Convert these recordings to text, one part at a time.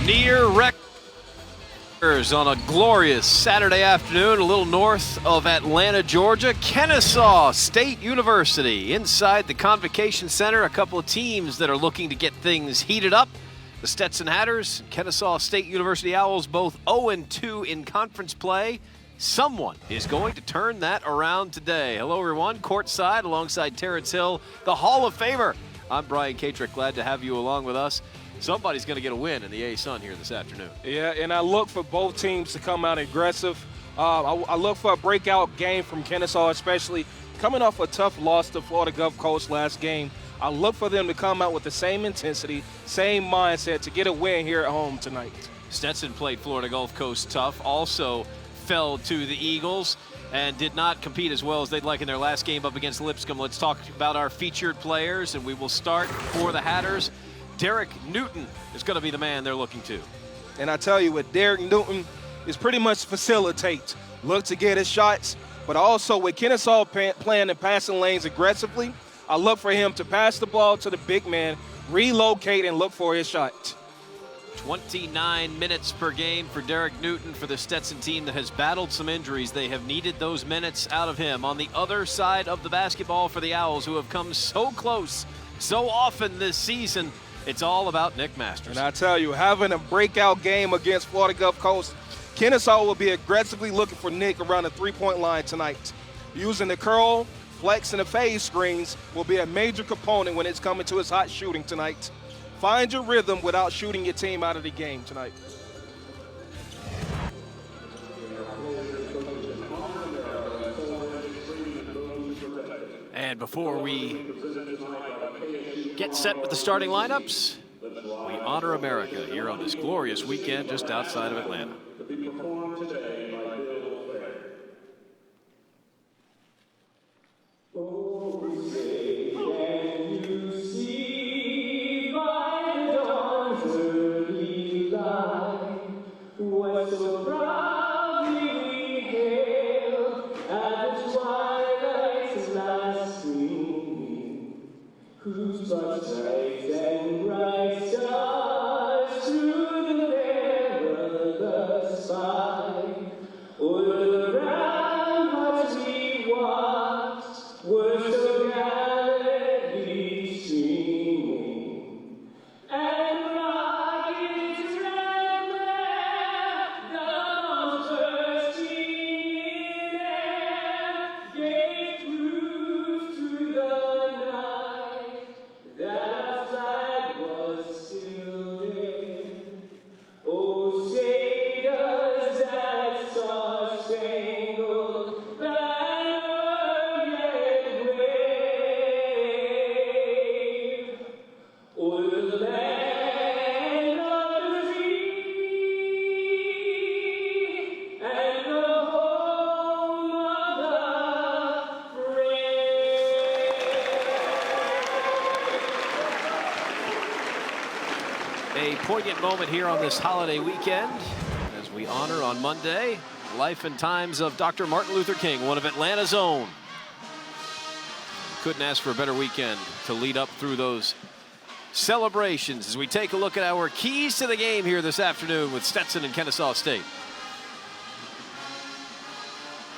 Near records on a glorious Saturday afternoon, a little north of Atlanta, Georgia. Kennesaw State University inside the Convocation Center. A couple of teams that are looking to get things heated up. The Stetson Hatters, Kennesaw State University Owls, both 0-2 in conference play. Someone is going to turn that around today. Hello, everyone. Courtside alongside Terrence Hill, the Hall of Famer. I'm Brian Katrick. Glad to have you along with us. Somebody's going to get a win in the A-Sun here this afternoon. Yeah, and I look for both teams to come out aggressive. I look for a breakout game from Kennesaw, especially coming off a tough loss to Florida Gulf Coast last game. I look for them to come out with the same intensity, same mindset to get a win here at home tonight. Stetson played Florida Gulf Coast tough, also fell to the Eagles and did not compete as well as they'd like in their last game up against Lipscomb. Let's talk about our featured players, and we will start for the Hatters. Derek Newton is going to be the man they're looking to. And I tell you what, Derek Newton is pretty much facilitate, look to get his shots, but also with Kennesaw playing in passing lanes aggressively, I look for him to pass the ball to the big man, relocate, and look for his shot. 29 minutes per game for Derek Newton for the Stetson team that has battled some injuries. They have needed those minutes out of him. On the other side of the basketball for the Owls, who have come so close so often this season, it's all about Nick Masters. And I tell you, having a breakout game against Florida Gulf Coast, Kennesaw will be aggressively looking for Nick around the three-point line tonight. Using the curl, flex, and the phase screens will be a major component when it's coming to his hot shooting tonight. Find your rhythm without shooting your team out of the game tonight. And before we get set with the starting lineups, we honor America here on this glorious weekend just outside of Atlanta. A poignant moment here on this holiday weekend as we honor on Monday life and times of Dr. Martin Luther King, one of Atlanta's own. Couldn't ask for a better weekend to lead up through those celebrations as we take a look at our keys to the game here this afternoon with Stetson and Kennesaw State.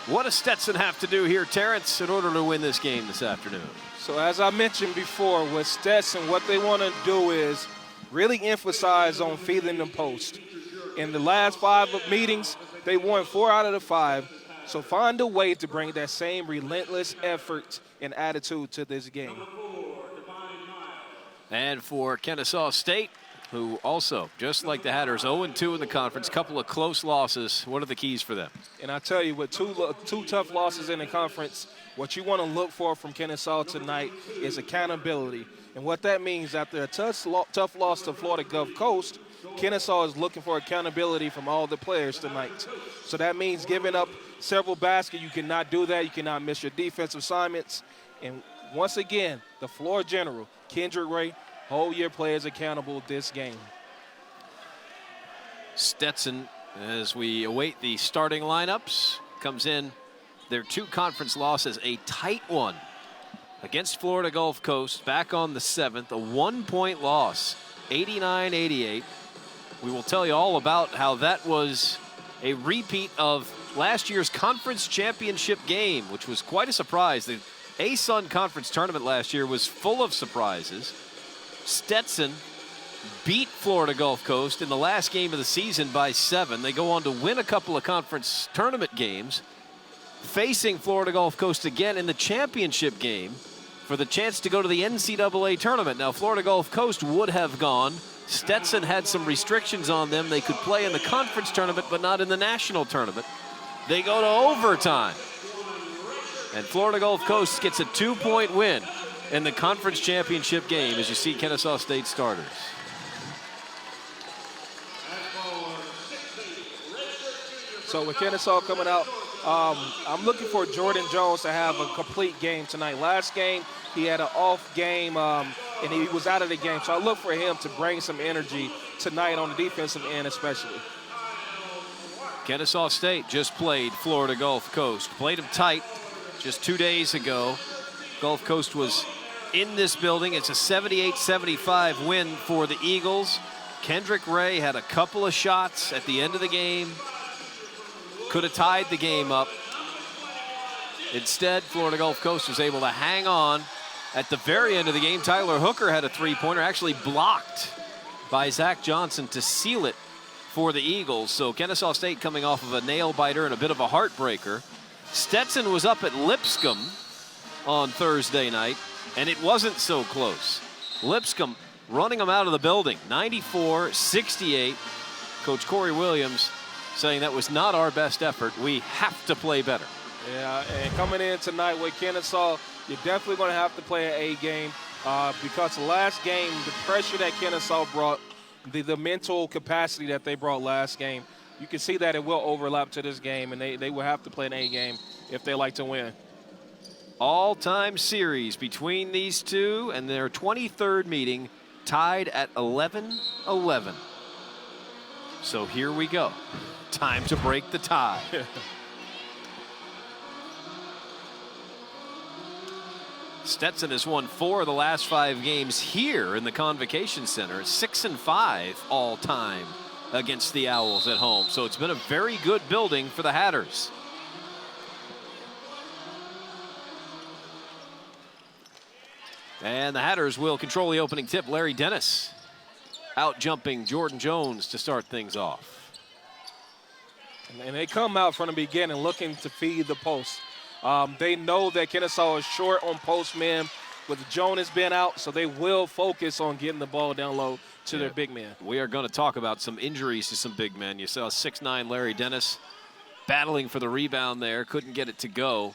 What does Stetson have to do here, Terrence, in order to win this game this afternoon? So as I mentioned before, with Stetson, what they want to do is really emphasize on feeding the post. In the last 5 meetings, they won 4 out of the 5. So find a way to bring that same relentless effort and attitude to this game. And for Kennesaw State, who also, just like the Hatters, 0-2 in the conference, couple of close losses. What are the keys for them? And I tell you, with two tough losses in the conference, what you want to look for from Kennesaw tonight is accountability. And what that means, after a tough loss to Florida Gulf Coast, Kennesaw is looking for accountability from all the players tonight. So that means giving up several baskets. You cannot do that. You cannot miss your defensive assignments. And once again, the floor general, Kendrick Ray, hold your players accountable this game. Stetson, as we await the starting lineups, comes in their 2 conference losses, a tight one against Florida Gulf Coast back on the 7th, a 1-point loss, 89-88. We will tell you all about how that was a repeat of last year's conference championship game, which was quite a surprise. The ASUN conference tournament last year was full of surprises. Stetson beat Florida Gulf Coast in the last game of the season by 7. They go on to win a couple of conference tournament games, facing Florida Gulf Coast again in the championship game for the chance to go to the NCAA tournament. Now, Florida Gulf Coast would have gone. Stetson had some restrictions on them. They could play in the conference tournament, but not in the national tournament. They go to overtime. And Florida Gulf Coast gets a 2-point win in the conference championship game as you see Kennesaw State starters. So with Kennesaw coming out, I'm looking for Jordan Jones to have a complete game tonight. Last game, he had an off game, and he was out of the game. So I look for him to bring some energy tonight on the defensive end especially. Kennesaw State just played Florida Gulf Coast. Played them tight just 2 days ago. Gulf Coast was in this building. It's a 78-75 win for the Eagles. Kendrick Ray had a couple of shots at the end of the game. Could have tied the game up. Instead, Florida Gulf Coast was able to hang on. At the very end of the game, Tyler Hooker had a three-pointer, actually blocked by Zach Johnson to seal it for the Eagles. So Kennesaw State coming off of a nail-biter and a bit of a heartbreaker. Stetson was up at Lipscomb on Thursday night, and it wasn't so close. Lipscomb running them out of the building, 94-68. Coach Corey Williams saying that was not our best effort. We have to play better. Yeah, and coming in tonight with Kennesaw, you're definitely going to have to play an A game because the last game, the pressure that Kennesaw brought, the mental capacity that they brought last game, you can see that it will overlap to this game, and they will have to play an A game if they like to win. All-time series between these two, and their 23rd meeting tied at 11-11. So here we go. Time to break the tie. Stetson has won 4 of the last 5 games here in the Convocation Center. 6-5 all-time against the Owls at home. So it's been a very good building for the Hatters. And the Hatters will control the opening tip. Larry Dennis out jumping Jordan Jones to start things off. And they come out from the beginning looking to feed the post. They know that Kennesaw is short on post men with Jonas being out, so they will focus on getting the ball down low to their big men. We are going to talk about some injuries to some big men. You saw 6'9" Larry Dennis battling for the rebound there, couldn't get it to go.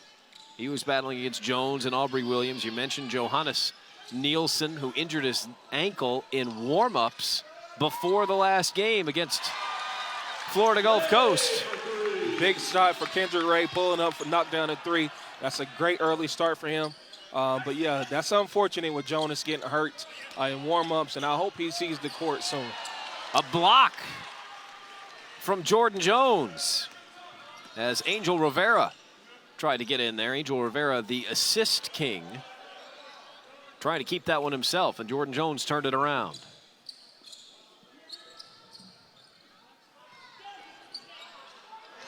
He was battling against Jones and Aubrey Williams. You mentioned Johannes Nielsen, who injured his ankle in warm-ups before the last game against Florida Gulf Coast. Big shot for Kendrick Ray, pulling up for knockdown at 3. That's a great early start for him. But, yeah, that's unfortunate with Jonas getting hurt in warm-ups, and I hope he sees the court soon. A block from Jordan Jones as Angel Rivera tried to get in there. Angel Rivera, the assist king, trying to keep that one himself, and Jordan Jones turned it around.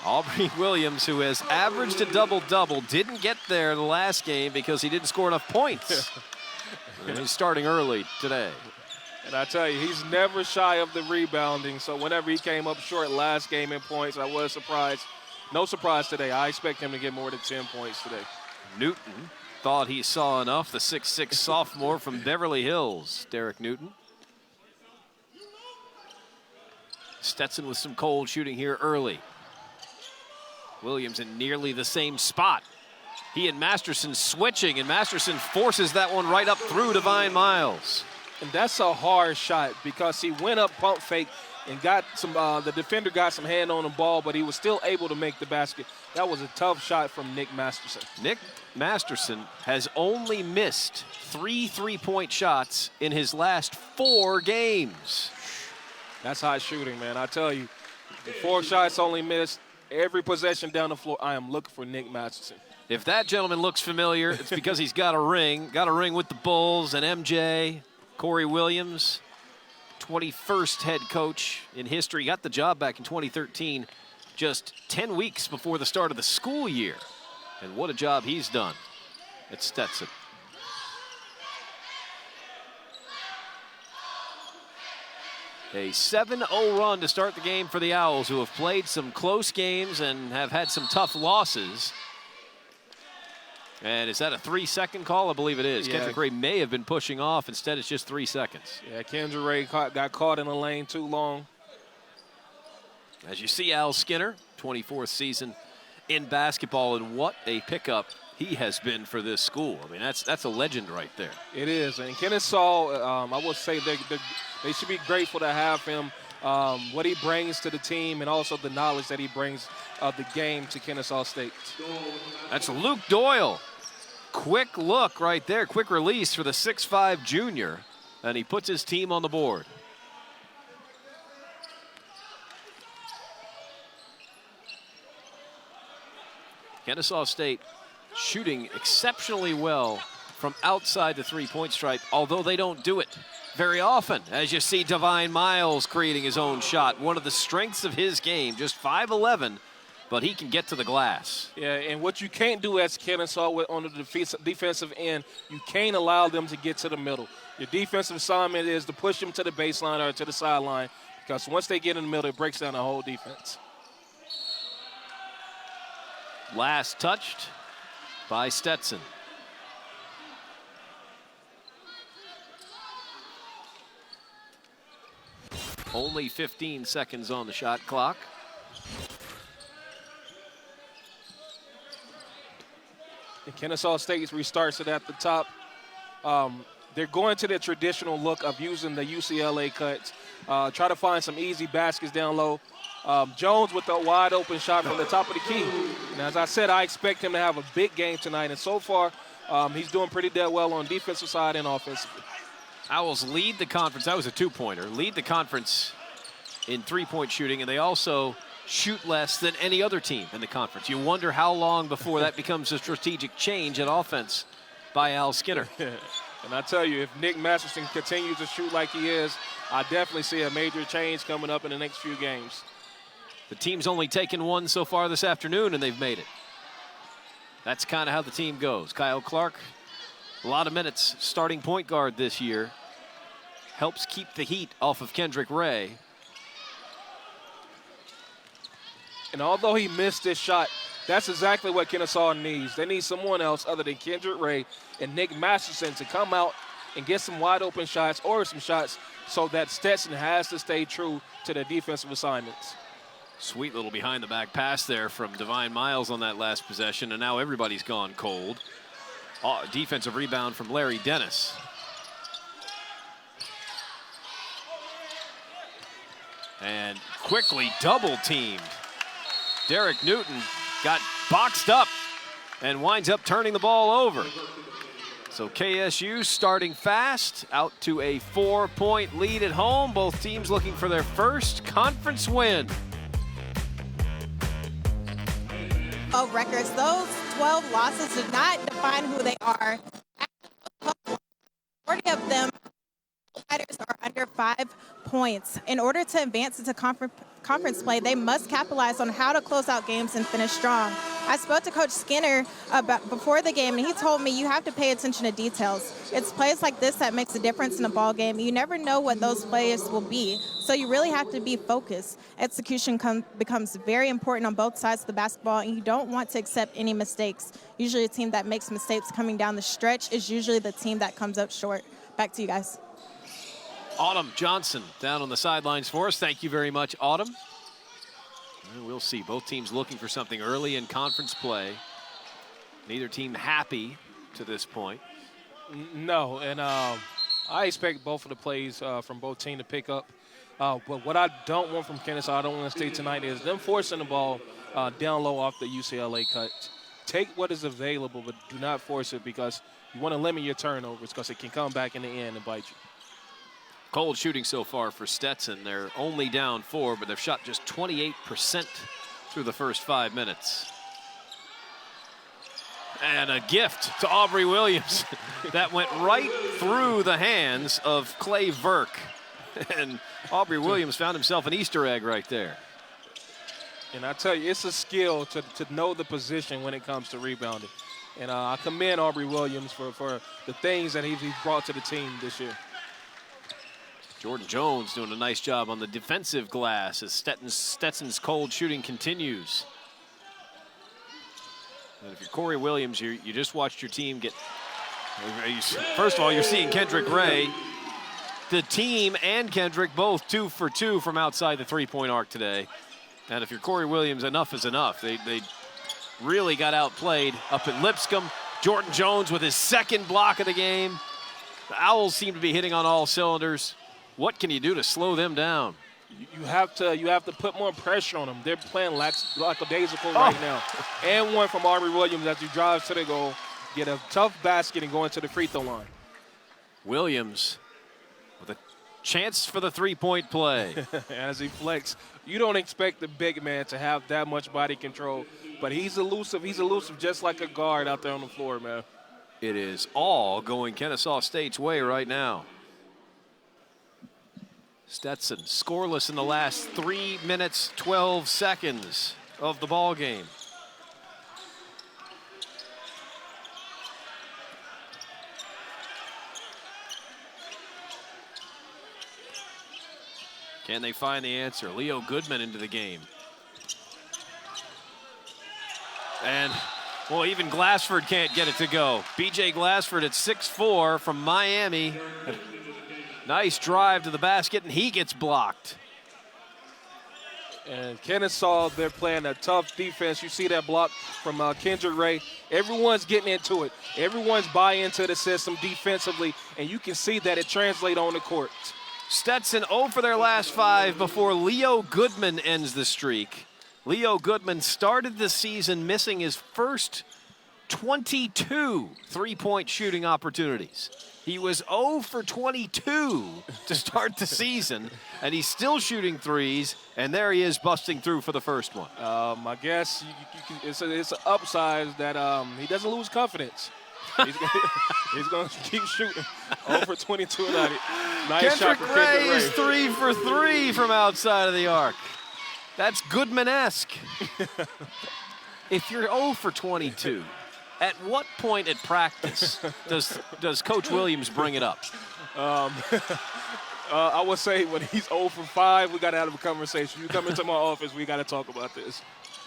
Aubrey Williams, who has averaged a double-double, didn't get there the last game because he didn't score enough points. And he's starting early today. And I tell you, he's never shy of the rebounding, so whenever he came up short last game in points, I was surprised. No surprise today. I expect him to get more than 10 points today. Newton thought he saw enough. The 6'6" sophomore from Beverly Hills, Derek Newton. Stetson with some cold shooting here early. Williams in nearly the same spot. He and Masterson switching, and Masterson forces that one right up through Divine Miles. And that's a hard shot because he went up pump fake and got some, the defender got some hand on the ball, but he was still able to make the basket. That was a tough shot from Nick Masterson. Nick Masterson has only missed 3 3-point shots in his last 4 games. That's hot shooting, man. I tell you, 4 shots only missed. Every possession down the floor, I am looking for Nick Masterson. If that gentleman looks familiar, it's because he's got a ring with the Bulls and MJ, Corey Williams. 21st head coach in history. Got the job back in 2013, just 10 weeks before the start of the school year. And what a job he's done at Stetson. A 7-0 run to start the game for the Owls, who have played some close games and have had some tough losses. And is that a 3-second call? I believe it is. Yeah. Kendrick Ray may have been pushing off. Instead, it's just 3 seconds. Yeah, Kendrick Ray got caught in the lane too long. As you see, Al Skinner, 24th season in basketball, and what a pickup he has been for this school. I mean, that's a legend right there. It is, and Kennesaw, I would say they should be grateful to have him, what he brings to the team, and also the knowledge that he brings of the game to Kennesaw State. That's Luke Doyle. Quick look right there, quick release for the 6'5" junior, and he puts his team on the board. Kennesaw State shooting exceptionally well from outside the three-point stripe, although they don't do it very often. As you see, Divine Miles creating his own shot. One of the strengths of his game, just 5'11", but he can get to the glass. Yeah, and what you can't do as Kennesaw on the defensive end, you can't allow them to get to the middle. Your defensive assignment is to push them to the baseline or to the sideline, because once they get in the middle, it breaks down the whole defense. Last touched by Stetson. Only 15 seconds on the shot clock. And Kennesaw State restarts it at the top. They're going to the traditional look of using the UCLA cuts. Try to find some easy baskets down low. Jones with a wide open shot from the top of the key. And as I said, I expect him to have a big game tonight. And so far, he's doing pretty dead well on defensive side and offensively. Owls lead the conference. That was a two-pointer. Lead the conference in three-point shooting, and they also shoot less than any other team in the conference. You wonder how long before that becomes a strategic change in offense by Al Skinner. And I tell you, if Nick Masterson continues to shoot like he is, I definitely see a major change coming up in the next few games. The team's only taken one so far this afternoon, and they've made it. That's kind of how the team goes. Kyle Clark, a lot of minutes starting point guard this year. Helps keep the heat off of Kendrick Ray. And although he missed this shot, that's exactly what Kennesaw needs. They need someone else other than Kendrick Ray and Nick Masterson to come out and get some wide open shots or some shots so that Stetson has to stay true to their defensive assignments. Sweet little behind the back pass there from Divine Miles on that last possession, and now everybody's gone cold. Defensive rebound from Larry Dennis. And quickly double teamed. Derek Newton got boxed up and winds up turning the ball over. So KSU starting fast, out to a 4-point lead at home. Both teams looking for their first conference win. Records, those 12 losses do not define who they are. Majority of them fighters are under 5 points. In order to advance into conference play, they must capitalize on how to close out games and finish strong. I spoke to Coach Skinner before the game, and he told me you have to pay attention to details. It's plays like this that makes a difference in a ball game. You never know what those plays will be, so you really have to be focused. Execution becomes very important on both sides of the basketball, and you don't want to accept any mistakes. Usually a team that makes mistakes coming down the stretch is usually the team that comes up short. Back to you guys. Autumn Johnson down on the sidelines for us. Thank you very much, Autumn. And we'll see. Both teams looking for something early in conference play. Neither team happy to this point. No, and I expect both of the plays from both teams to pick up. But what I don't want from Kennesaw, I don't want to stay tonight, is them forcing the ball down low off the UCLA cut. Take what is available, but do not force it, because you want to limit your turnovers, because it can come back in the end and bite you. Cold shooting so far for Stetson. They're only down 4, but they've shot just 28% through the first 5 minutes. And a gift to Aubrey Williams that went right through the hands of Clay Verk. And Aubrey Williams found himself an Easter egg right there. And I tell you, it's a skill to know the position when it comes to rebounding. And I commend Aubrey Williams for the things that he's brought to the team this year. Jordan Jones doing a nice job on the defensive glass as Stetson's cold shooting continues. And if you're Corey Williams, you just watched your team get. First of all, you're seeing Kendrick Ray. The team and Kendrick both 2 for 2 from outside the three-point arc today. And if you're Corey Williams, enough is enough. They really got outplayed up at Lipscomb. Jordan Jones with his second block of the game. The Owls seem to be hitting on all cylinders. What can you do to slow them down? You have to put more pressure on them. They're playing lackadaisical right now. And one from Aubrey Williams as he drives to the goal, get a tough basket and go into the free throw line. Williams with a chance for the three-point play. As he flex, you don't expect the big man to have that much body control, but he's elusive. He's elusive just like a guard out there on the floor, man. It is all going Kennesaw State's way right now. Stetson scoreless in the last 3 minutes, 12 seconds of the ball game. Can they find the answer? Leo Goodman into the game. And, well, even Glassford can't get it to go. B.J. Glassford at 6'4" from Miami. Nice drive to the basket, and he gets blocked. And Kennesaw, they're playing a tough defense. You see that block from Kendrick Ray. Everyone's getting into it. Everyone's buying into the system defensively, and you can see that it translates on the court. Stetson 0 for their last 5 before Leo Goodman ends the streak. Leo Goodman started the season missing his first 22 three-point shooting opportunities. He was 0 for 22 to start the season, and he's still shooting threes, and there he is busting through for the first one. I guess it's an upside that he doesn't lose confidence. He's going to keep shooting. 0 for 22 tonight. Nice shot from Kendrick Ray. Is 3 for 3 from outside of the arc. That's Goodman-esque. If you're 0 for 22, at what point at practice does Coach Williams bring it up? I would say when he's 0 for 5, we got to have a conversation. You come into my office, we got to talk about this.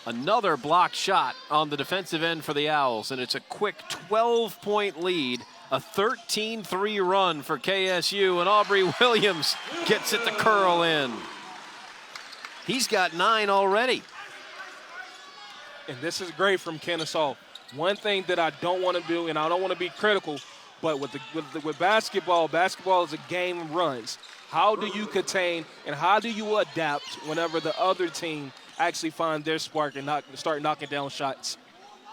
Another blocked shot on the defensive end for the Owls, and it's a quick 12-point lead, a 13-3 run for KSU, and Aubrey Williams gets it to curl in. He's got 9 already. And this is great from Kennesaw. One thing that I don't want to do, and I don't want to be critical, but with basketball is a game of runs. How do you contain and how do you adapt whenever the other team actually find their spark and start knocking down shots?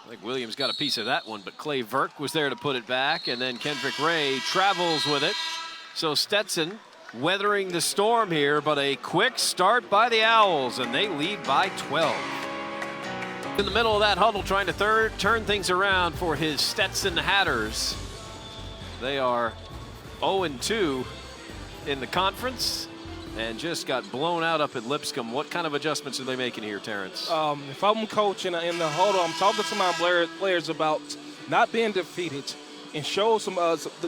I think Williams got a piece of that one, but Clay Verk was there to put it back, and then Kendrick Ray travels with it. So Stetson weathering the storm here, but a quick start by the Owls, and they lead by 12. In the middle of that huddle, trying to turn things around for his Stetson Hatters. They are 0-2 in the conference and just got blown out up at Lipscomb. What kind of adjustments are they making here, Terrence? If I'm coaching in the huddle, I'm talking to my players about not being defeated and show some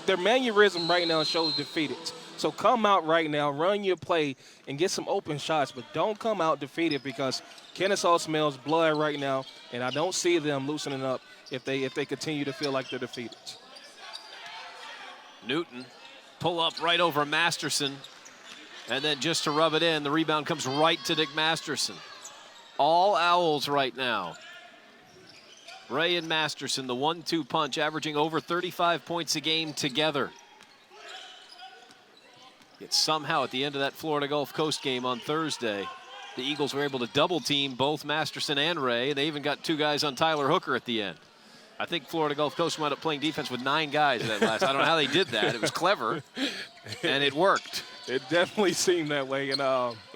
their mannerism right now shows defeated. So come out right now, run your play, and get some open shots, but don't come out defeated because Kennesaw smells blood right now, and I don't see them loosening up if they continue to feel like they're defeated. Newton pull up right over Masterson, and then just to rub it in, the rebound comes right to Nick Masterson. All Owls right now. Ray and Masterson, the 1-2 punch, averaging over 35 points a game together. Yet somehow at the end of that Florida Gulf Coast game on Thursday, the Eagles were able to double team both Masterson and Ray, and they even got 2 guys on Tyler Hooker at the end. I think Florida Gulf Coast wound up playing defense with 9 guys in that last. I don't know how they did that. It was clever, and it worked. It definitely seemed that way, and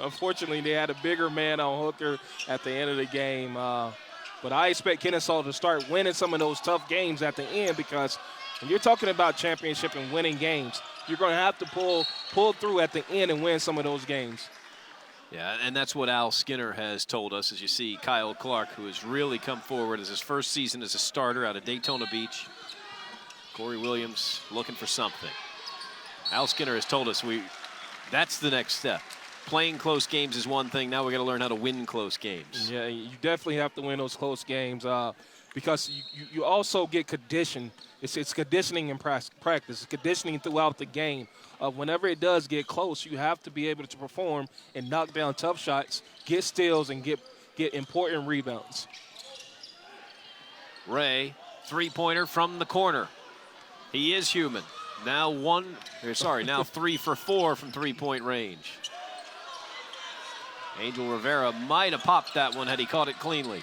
unfortunately they had a bigger man on Hooker at the end of the game. But I expect Kennesaw to start winning some of those tough games at the end because when you're talking about championship and winning games, you're going to have to pull through at the end and win some of those games. Yeah, and that's what Al Skinner has told us. As you see, Kyle Clark, who has really come forward as his first season as a starter out of Daytona Beach. Corey Williams looking for something. Al Skinner has told us that's the next step. Playing close games is one thing. Now we got to learn how to win close games. Yeah, you definitely have to win those close games because you also get conditioned. It's conditioning in practice. It's conditioning throughout the game. Whenever it does get close, you have to be able to perform and knock down tough shots, get steals, and get important rebounds. Ray, three-pointer from the corner. He is human. Now 3 for 4 from three-point range. Angel Rivera might have popped that one had he caught it cleanly.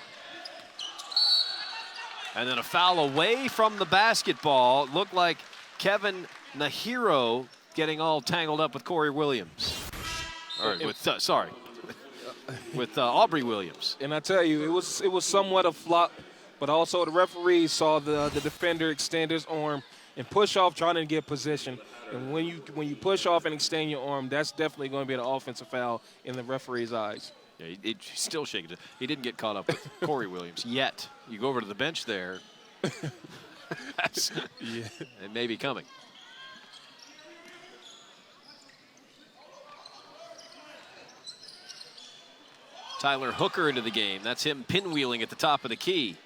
And then a foul away from the basketball. It looked like Kevin Nahiro getting all tangled up with Corey Williams. Or with Aubrey Williams. And I tell you, it was somewhat a flop, but also the referee saw the defender extend his arm and push off trying to get position. And when you push off and extend your arm, that's definitely going to be an offensive foul in the referee's eyes. Yeah, he's still shaking it. He didn't get caught up with Corey Williams yet. You go over to the bench there. Yeah. It may be coming. Tyler Hooker into the game. That's him pinwheeling at the top of the key.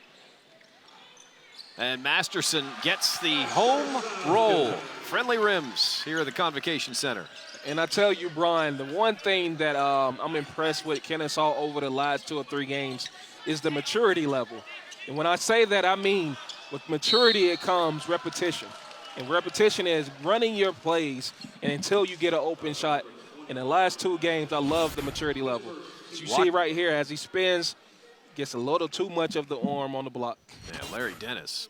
And Masterson gets the home roll. Friendly rims here at the Convocation Center. And I tell you, Brian, the one thing that I'm impressed with Kennesaw over the last 2 or 3 games is the maturity level. And when I say that, I mean with maturity it comes repetition. And repetition is running your plays and until you get an open shot. In the last 2 games, I love the maturity level. As you see right here, as he spins, gets a little too much of the arm on the block. Yeah, Larry Dennis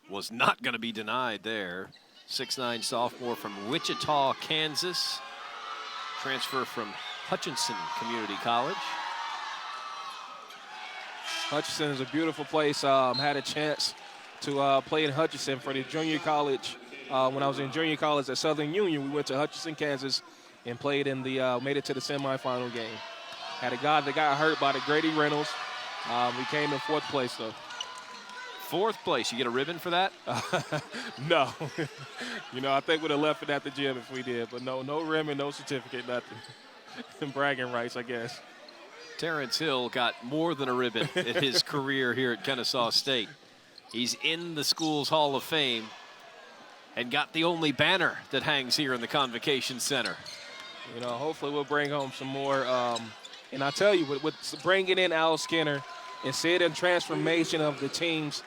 was not going to be denied there. 6'9" sophomore from Wichita, Kansas. Transfer from Hutchinson Community College. Hutchinson is a beautiful place. Had a chance to play in Hutchinson for the junior college. When I was in junior college at Southern Union, we went to Hutchinson, Kansas, and played in the made it to the semifinal game. Had a guy that got hurt by the Grady Reynolds. We came in 4th place, though. 4th place. You get a ribbon for that? No. I think we'd have left it at the gym if we did. But no ribbon, no certificate, nothing. Bragging rights, I guess. Terrence Hill got more than a ribbon in his career here at Kennesaw State. He's in the school's Hall of Fame and got the only banner that hangs here in the Convocation Center. Hopefully we'll bring home some more. And I tell you, with bringing in Al Skinner and seeing the transformation of the teams,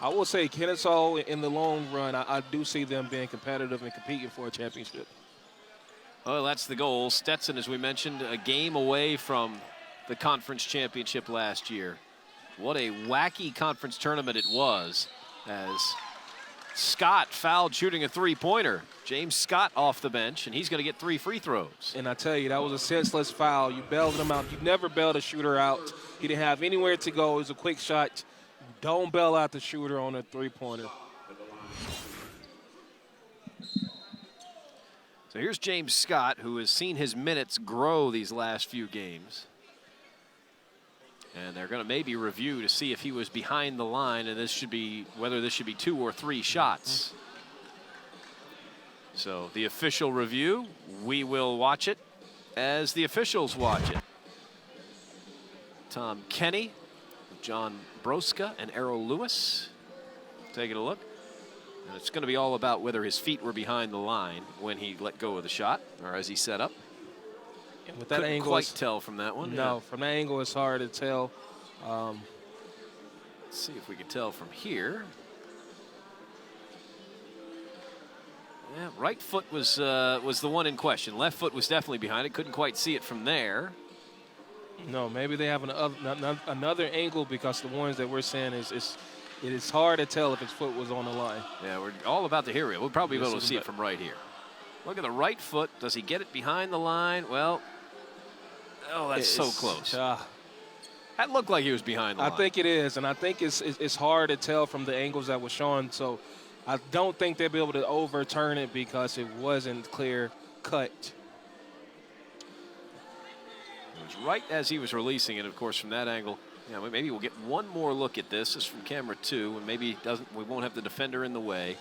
I will say Kennesaw in the long run, I do see them being competitive and competing for a championship. Well, that's the goal. Stetson, as we mentioned, a game away from the conference championship last year. What a wacky conference tournament it was as Scott fouled shooting a three-pointer. James Scott off the bench, and he's going to get 3 free throws. And I tell you, that was a senseless foul. You bailed him out. You never bailed a shooter out. He didn't have anywhere to go. It was a quick shot. Don't bail out the shooter on a three-pointer. So here's James Scott, who has seen his minutes grow these last few games. And they're going to maybe review to see if he was behind the line, and whether this should be 2 or 3 shots. So the official review, we will watch it as the officials watch it. Tom Kenny, John Broska, and Errol Lewis taking a look. And it's going to be all about whether his feet were behind the line when he let go of the shot or as he set up. And with that Couldn't angle, quite tell from that one. No, from that angle it's hard to tell. Let's see if we can tell from here. Yeah, right foot was the one in question. Left foot was definitely behind it. Couldn't quite see it from there. No, maybe they have another angle because the ones that we're seeing it is hard to tell if his foot was on the line. Yeah, we're all about the here. We'll probably be able to see it from right here. Look at the right foot. Does he get it behind the line? Well, that's so close. That looked like he was behind the line. I think it is, and I think it's hard to tell from the angles that were shown. So I don't think they'll be able to overturn it because it wasn't clear cut. It was right as he was releasing it, of course, from that angle. Yeah, maybe we'll get one more look at this. This is from camera 2, and maybe we won't have the defender in the way.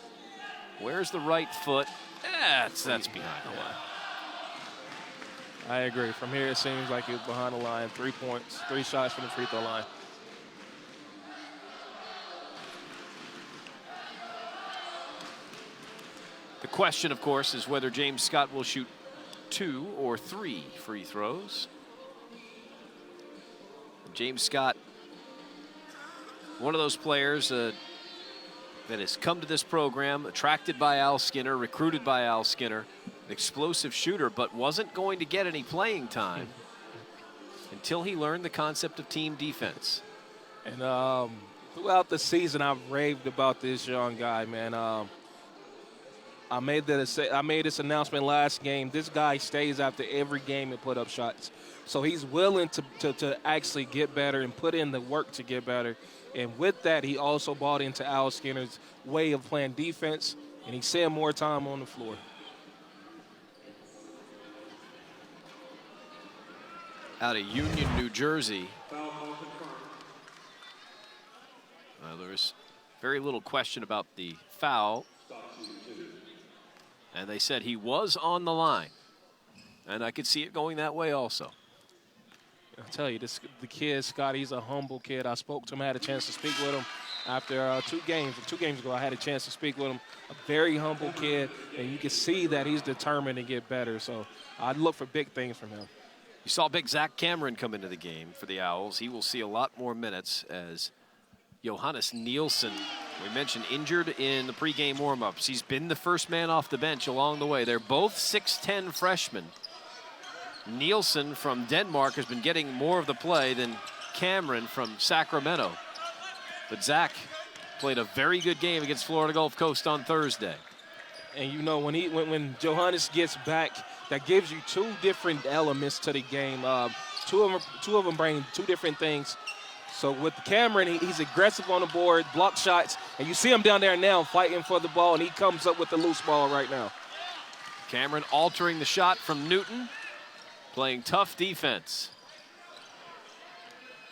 Where's the right foot? That's behind the line. I agree. From here, it seems like he was behind the line. 3 points, 3 shots from the free throw line. The question, of course, is whether James Scott will shoot 2 or 3 free throws. James Scott, one of those players that has come to this program, attracted by Al Skinner, recruited by Al Skinner, an explosive shooter, but wasn't going to get any playing time until he learned the concept of team defense. And throughout the season, I've raved about this young guy, man. I made this announcement last game. This guy stays after every game and put up shots. So he's willing to actually get better and put in the work to get better. And with that, he also bought into Al Skinner's way of playing defense, and he spent more time on the floor. Out of Union, New Jersey. There's very little question about the foul. And they said he was on the line. And I could see it going that way also. I'll tell you, the kid, Scott, he's a humble kid. I spoke to him, I had a chance to speak with him after 2 games. 2 games ago, I had a chance to speak with him. A very humble kid, and you can see that he's determined to get better. So I'd look for big things from him. You saw big Zach Cameron come into the game for the Owls. He will see a lot more minutes as Johannes Nielsen, we mentioned, injured in the pregame warm-ups. He's been the first man off the bench along the way. They're both 6'10 freshmen. Nielsen from Denmark has been getting more of the play than Cameron from Sacramento. But Zach played a very good game against Florida Gulf Coast on Thursday. And you know, when Johannes gets back, that gives you 2 different elements to the game. Two of them bring 2 different things. So with Cameron, he's aggressive on the board, block shots, and you see him down there now fighting for the ball, and he comes up with the loose ball right now. Cameron altering the shot from Newton, playing tough defense.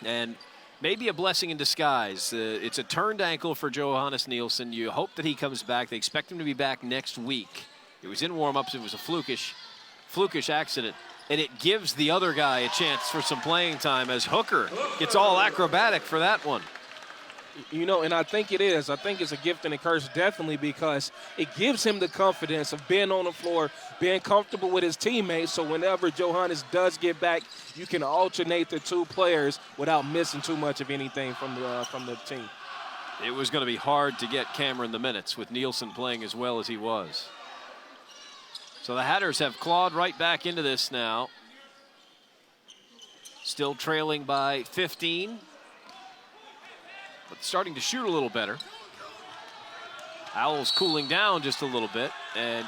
And maybe a blessing in disguise. It's a turned ankle for Johannes Nielsen. You hope that he comes back. They expect him to be back next week. It was in warm-ups. It was a flukish accident. And it gives the other guy a chance for some playing time as Hooker gets all acrobatic for that one. You know, and I think it is. I think it's a gift and a curse, definitely, because it gives him the confidence of being on the floor, being comfortable with his teammates, so whenever Johannes does get back, you can alternate the 2 players without missing too much of anything from the team. It was going to be hard to get Cameron the minutes with Nielsen playing as well as he was. So the Hatters have clawed right back into this now. Still trailing by 15. But starting to shoot a little better. Owls cooling down just a little bit. And,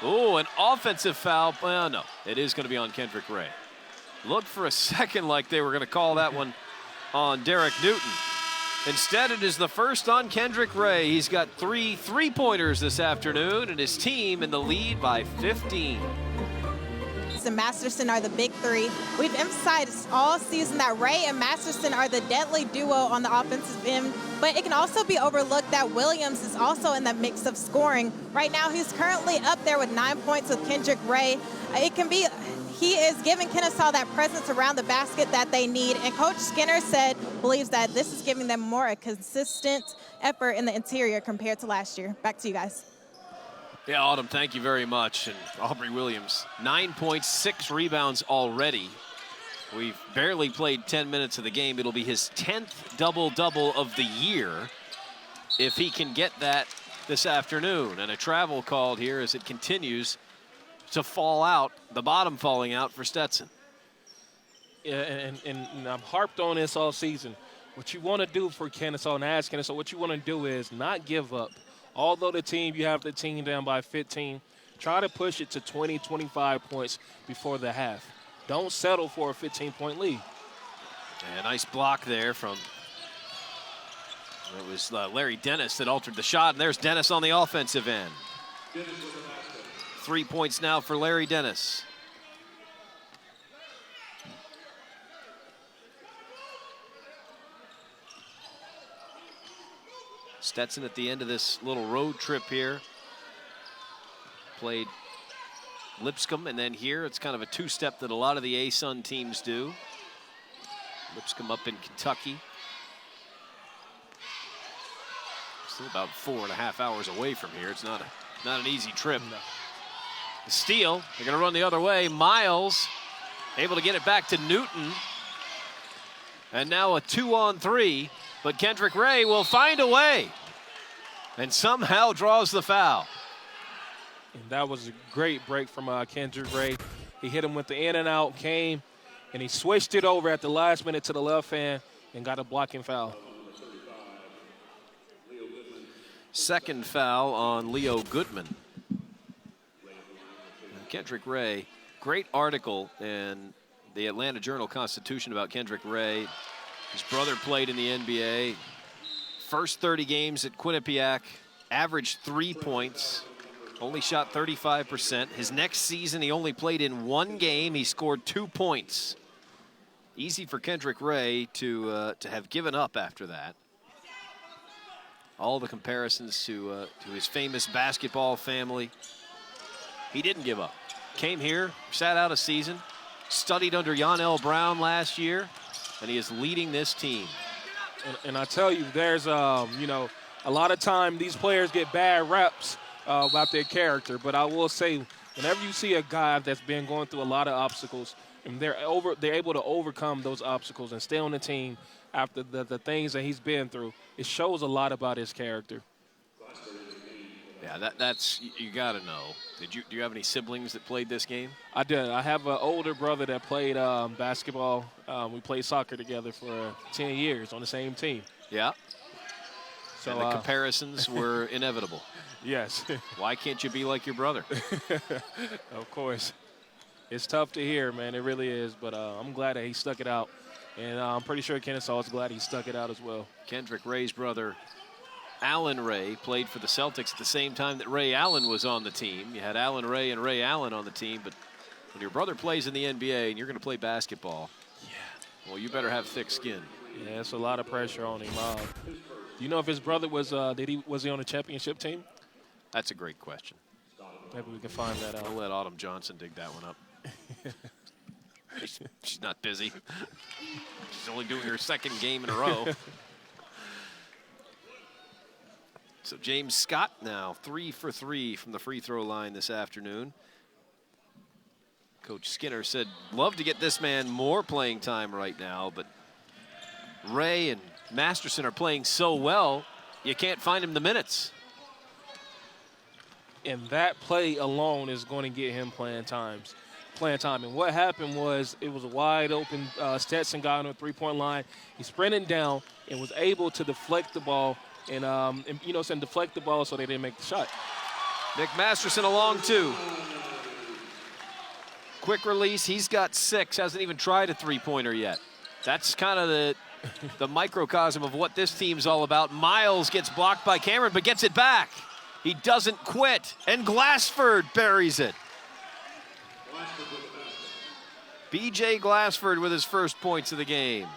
an offensive foul. Well, no, it is going to be on Kendrick Ray. Looked for a second like they were going to call that one on Derek Newton. Instead, it is the first on Kendrick Ray. He's got 3 3-pointers this afternoon, and his team in the lead by 15. And Masterson are the big 3. We've emphasized all season that Ray and Masterson are the deadly duo on the offensive end, but it can also be overlooked that Williams is also in that mix of scoring. Right now, he's currently up there with 9 points with Kendrick Ray. He is giving Kennesaw that presence around the basket that they need, and Coach Skinner believes that this is giving them more a consistent effort in the interior compared to last year. Back to you guys. Yeah, Autumn, thank you very much. And Aubrey Williams, 9 points, 6 rebounds already. We've barely played 10 minutes of the game. It'll be his 10th double-double of the year if he can get that this afternoon. And a travel called here as it continues to fall out, the bottom falling out for Stetson. Yeah, and I've harped on this all season. What you want to do for Kennesaw and ask Kennesaw, what you want to do is not give up. Although you have the team down by 15, try to push it to 20, 25 points before the half. Don't settle for a 15-point lead. And a nice block there from It was Larry Dennis that altered the shot, and there's Dennis on the offensive end. 3 points now for Larry Dennis. Stetson at the end of this little road trip here played Lipscomb, and then here it's kind of a two-step that a lot of the A-Sun teams do. Lipscomb up in Kentucky. Still about 4.5 hours away from here. It's not an easy trip. No. The steal, they're going to run the other way. Miles able to get it back to Newton. And now a 2-on-3, but Kendrick Ray will find a way and somehow draws the foul. And that was a great break from Kendrick Ray. He hit him with the in and out, came, and he switched it over at the last minute to the left hand and got a blocking foul. Second foul on Leo Goodman. Kendrick Ray, great article in the Atlanta Journal-Constitution about Kendrick Ray. His brother played in the NBA. First 30 games at Quinnipiac, averaged 3 points, only shot 35%. His next season, he only played in 1 game. He scored 2 points. Easy for Kendrick Ray to have given up after that. All the comparisons to his famous basketball family. He didn't give up. Came here, sat out a season, studied under Yonel Brown last year, and he is leading this team. And I tell you, there's, you know, a lot of time these players get bad reps about their character. But I will say, whenever you see a guy that's been going through a lot of obstacles, and they're able to overcome those obstacles and stay on the team after the things that he's been through, it shows a lot about his character. Yeah, that's you got to know. Do you have any siblings that played this game? I did. I have an older brother that played basketball. We played soccer together for 10 years on the same team. Yeah. So and the comparisons were inevitable. Yes. Why can't you be like your brother? Of course. It's tough to hear, man. It really is. But I'm glad that he stuck it out. And I'm pretty sure Kennesaw is glad he stuck it out as well. Kendrick Ray's brother, Allen Ray, played for the Celtics at the same time that Ray Allen was on the team. You had Allen Ray and Ray Allen on the team, but when your brother plays in the NBA and you're going to play basketball, well, you better have thick skin. Yeah, it's a lot of pressure on him. Do you know if his brother was he on a championship team? That's a great question. Maybe we can find that out. I'll let Autumn Johnson dig that one up. She's not busy. She's only doing her second game in a row. So James Scott now 3 for 3 from the free throw line this afternoon. Coach Skinner said, love to get this man more playing time right now, but Ray and Masterson are playing so well, you can't find him the minutes. And that play alone is going to get him playing time. And what happened was it was a wide open Stetson guy on the three-point line. He sprinted down and was able to deflect the ball and deflect the ball so they didn't make the shot. Nick Masterson along two. Quick release, he's got 6, hasn't even tried a three-pointer yet. That's kind of the microcosm of what this team's all about. Miles gets blocked by Cameron, but gets it back. He doesn't quit, and Glassford buries it. B.J. Glassford with his first points of the game.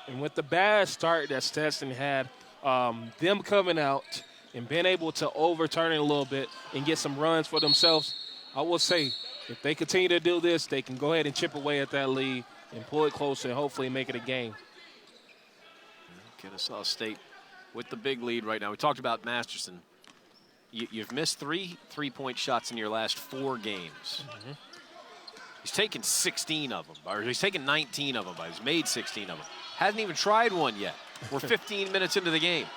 And with the bad start that Stetson had, them coming out and being able to overturn it a little bit and get some runs for themselves, I will say, if they continue to do this, they can go ahead and chip away at that lead and pull it closer and hopefully make it a game. Kennesaw State with the big lead right now. We talked about Masterson. You've missed 3 three-point shots in your last 4 games. Mm-hmm. He's taken 16 of them, or he's taken 19 of them, but he's made 16 of them. Hasn't even tried one yet. We're 15 minutes into the game.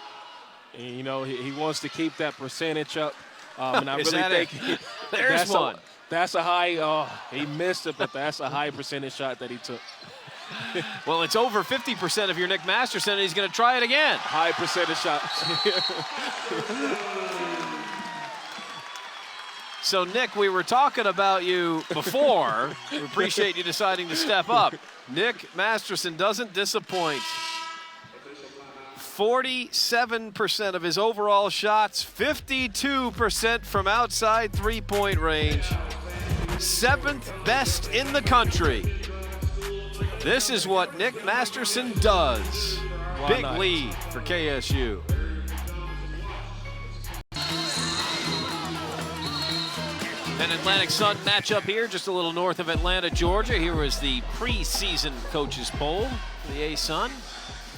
And, you know, he wants to keep that percentage up. And I Is really that think There's one. That's a high, he missed it, but that's a high percentage shot that he took. Well, it's over 50% of your Nick Masterson, and he's going to try it again. High percentage shot. So, Nick, we were talking about you before. We appreciate you deciding to step up. Nick Masterson doesn't disappoint. 47% of his overall shots, 52% from outside three-point range. 7th best in the country. This is what Nick Masterson does. Big lead for KSU. An Atlantic Sun matchup here, just a little north of Atlanta, Georgia. Here was the preseason coaches poll for the A-Sun.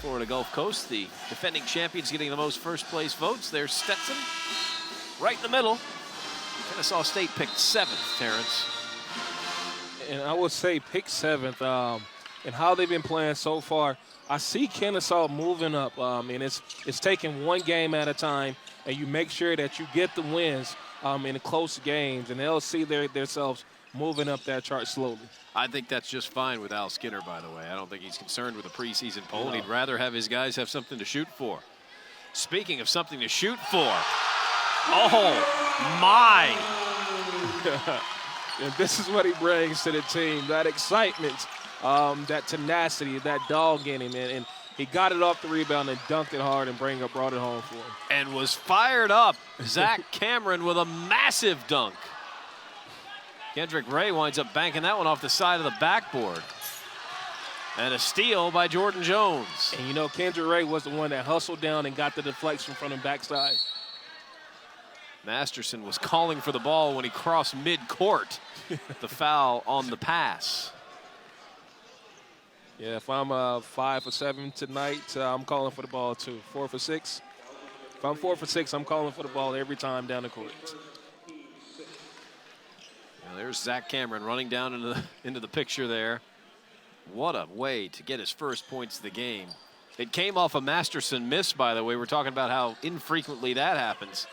Florida Gulf Coast, the defending champions getting the most first place votes. There's Stetson, right in the middle. Kennesaw State picked 7th, Terrence. And I would say pick 7th. And how they've been playing so far, I see Kennesaw moving up. And it's taking one game at a time, and you make sure that you get the wins in close games, and they'll see themselves moving up that chart slowly. I think that's just fine with Al Skinner, by the way. I don't think he's concerned with a preseason poll. No. He'd rather have his guys have something to shoot for. Speaking of something to shoot for, oh my! And this is what he brings to the team, that excitement, that tenacity, that dog in him, and he got it off the rebound and dunked it hard and brought it home for him. And was fired up. Zach Cameron with a massive dunk. Kendrick Ray winds up banking that one off the side of the backboard. And a steal by Jordan Jones. And you know, Kendrick Ray was the one that hustled down and got the deflection from the backside. Masterson was calling for the ball when he crossed mid-court. The foul on the pass. Yeah, if I'm 5 for 7 tonight, I'm calling for the ball too. 4 for 6. If I'm 4 for 6, I'm calling for the ball every time down the court. Now there's Zach Cameron running down into the picture there. What a way to get his first points of the game. It came off a Masterson miss, by the way. We're talking about how infrequently that happens.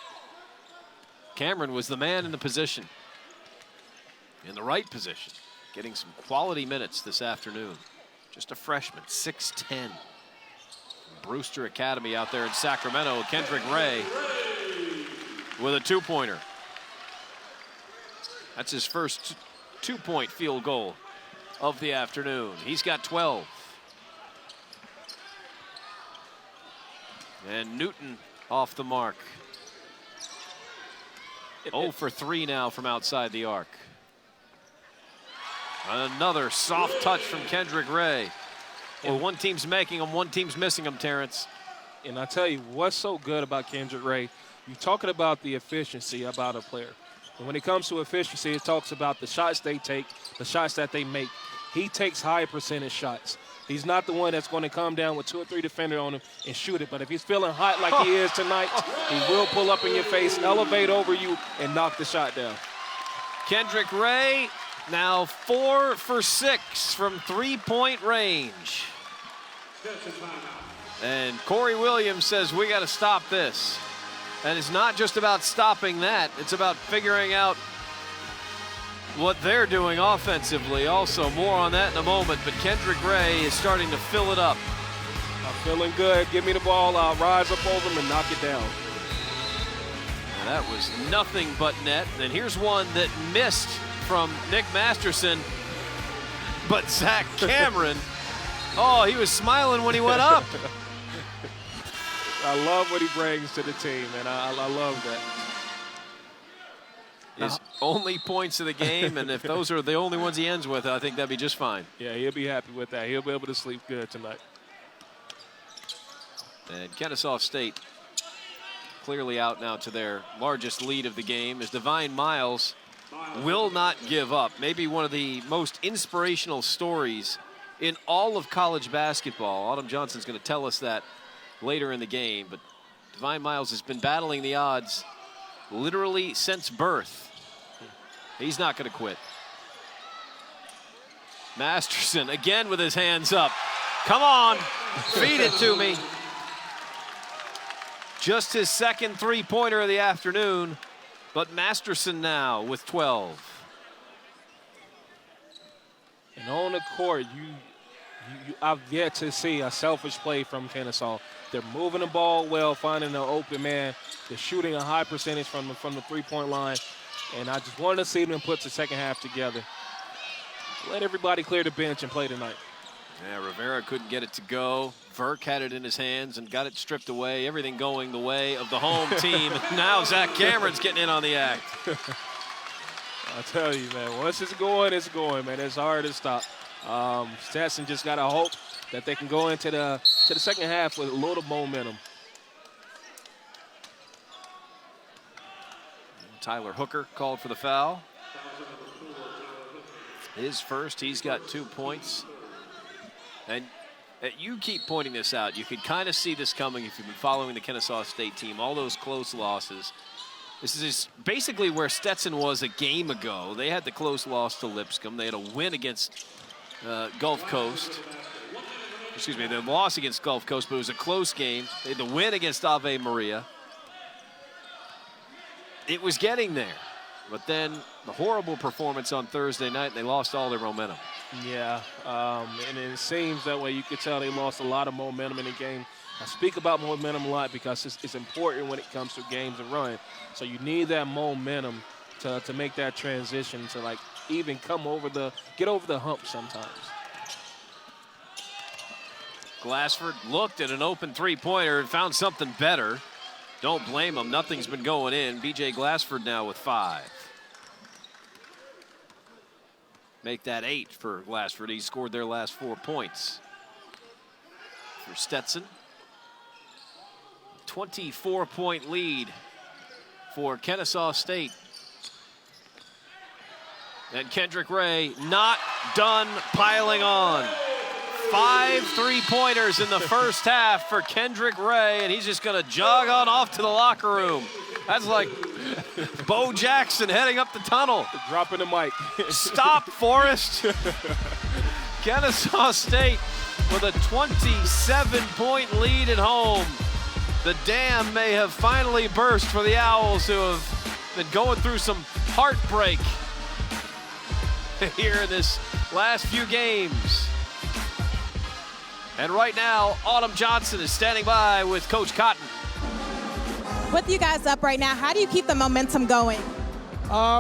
Cameron was the man in the position, in the right position, getting some quality minutes this afternoon. Just a freshman, 6'10". Brewster Academy out there in Sacramento. Kendrick Ray with a two-pointer. That's his first two-point field goal of the afternoon. He's got 12. And Newton off the mark. 0 for 3 now from outside the arc. Another soft touch from Kendrick Ray. Well, one team's making them, one team's missing them, Terrence. And I tell you, what's so good about Kendrick Ray, you're talking about the efficiency about a player. And when it comes to efficiency, it talks about the shots they take, the shots that they make. He takes high percentage shots. He's not the one that's going to come down with 2 or 3 defenders on him and shoot it. But if he's feeling hot like he is tonight, he will pull up in your face, elevate over you, and knock the shot down. Kendrick Ray now 4 for 6 from three-point range. And Corey Williams says we got to stop this. And it's not just about stopping that. It's about figuring out what they're doing offensively. Also, more on that in a moment. But Kendrick Ray is starting to fill it up. I'm feeling good. Give me the ball. I'll rise up over him and knock it down. And that was nothing but net. And here's one that missed from Nick Masterson. But Zach Cameron, oh, he was smiling when he went up. I love what he brings to the team, and I love that. His only points of the game, and if those are the only ones he ends with, I think that'd be just fine. Yeah, he'll be happy with that. He'll be able to sleep good tonight. And Kennesaw State clearly out now to their largest lead of the game as Divine Miles will not give up. Maybe one of the most inspirational stories in all of college basketball. Autumn Johnson's going to tell us that later in the game, but Divine Miles has been battling the odds literally since birth. He's not going to quit. Masterson again with his hands up. Come on, feed it to me. Just his second three-pointer of the afternoon, but Masterson now with 12. And on the court, I've yet to see a selfish play from Kennesaw. They're moving the ball well, finding an open man. They're shooting a high percentage from the three-point line. And I just wanted to see them put the second half together. Let everybody clear the bench and play tonight. Yeah, Rivera couldn't get it to go. Verk had it in his hands and got it stripped away. Everything going the way of the home team. Now Zach Cameron's getting in on the act. I tell you, man, once it's going, man. It's hard to stop. Stetson just got to hope that they can go into the second half with a little momentum. Tyler Hooker called for the foul. His first, he's got 2 points. And you keep pointing this out. You could kind of see this coming if you've been following the Kennesaw State team, all those close losses. This is basically where Stetson was a game ago. They had the close loss to Lipscomb. They had a win against Gulf Coast. Excuse me, the loss against Gulf Coast, but it was a close game. They had the win against Ave Maria. It was getting there. But then the horrible performance on Thursday night, they lost all their momentum. Yeah, and it seems that way. You could tell they lost a lot of momentum in the game. I speak about momentum a lot because it's important when it comes to games and run. So you need that momentum to make that transition to like even get over the hump sometimes. Glassford looked at an open three-pointer and found something better. Don't blame him. Nothing's been going in. B.J. Glassford now with 5. Make that 8 for Glassford. He scored their last 4 points. For Stetson, 24-point lead for Kennesaw State. And Kendrick Ray not done piling on. 5 3-pointers in the first half for Kendrick Ray, and he's just going to jog on off to the locker room. That's like Bo Jackson heading up the tunnel. Dropping the mic. Stop, Forrest. Kennesaw State with a 27-point lead at home. The dam may have finally burst for the Owls, who have been going through some heartbreak here in this last few games. And right now, Autumn Johnson is standing by with Coach Cotton. With you guys up right now, how do you keep the momentum going?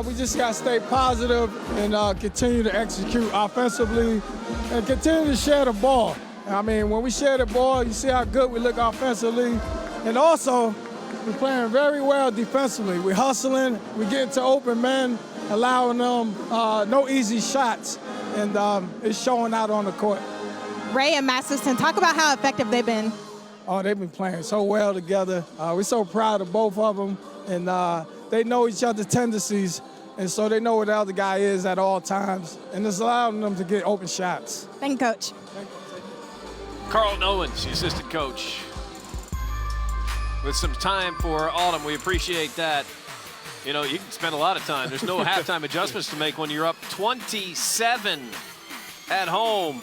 We just got to stay positive and continue to execute offensively and continue to share the ball. I mean, when we share the ball, you see how good we look offensively. And also, we're playing very well defensively. We're hustling, we get to open men, allowing them no easy shots, and it's showing out on the court. Ray and Masterson, talk about how effective they've been. Oh, they've been playing so well together. We're so proud of both of them, and they know each other's tendencies, and so they know where the other guy is at all times, and it's allowing them to get open shots. Thank you, Coach. Carlton Owens, the assistant coach. With some time for Autumn, we appreciate that. You know, you can spend a lot of time. There's no halftime adjustments to make when you're up 27 at home.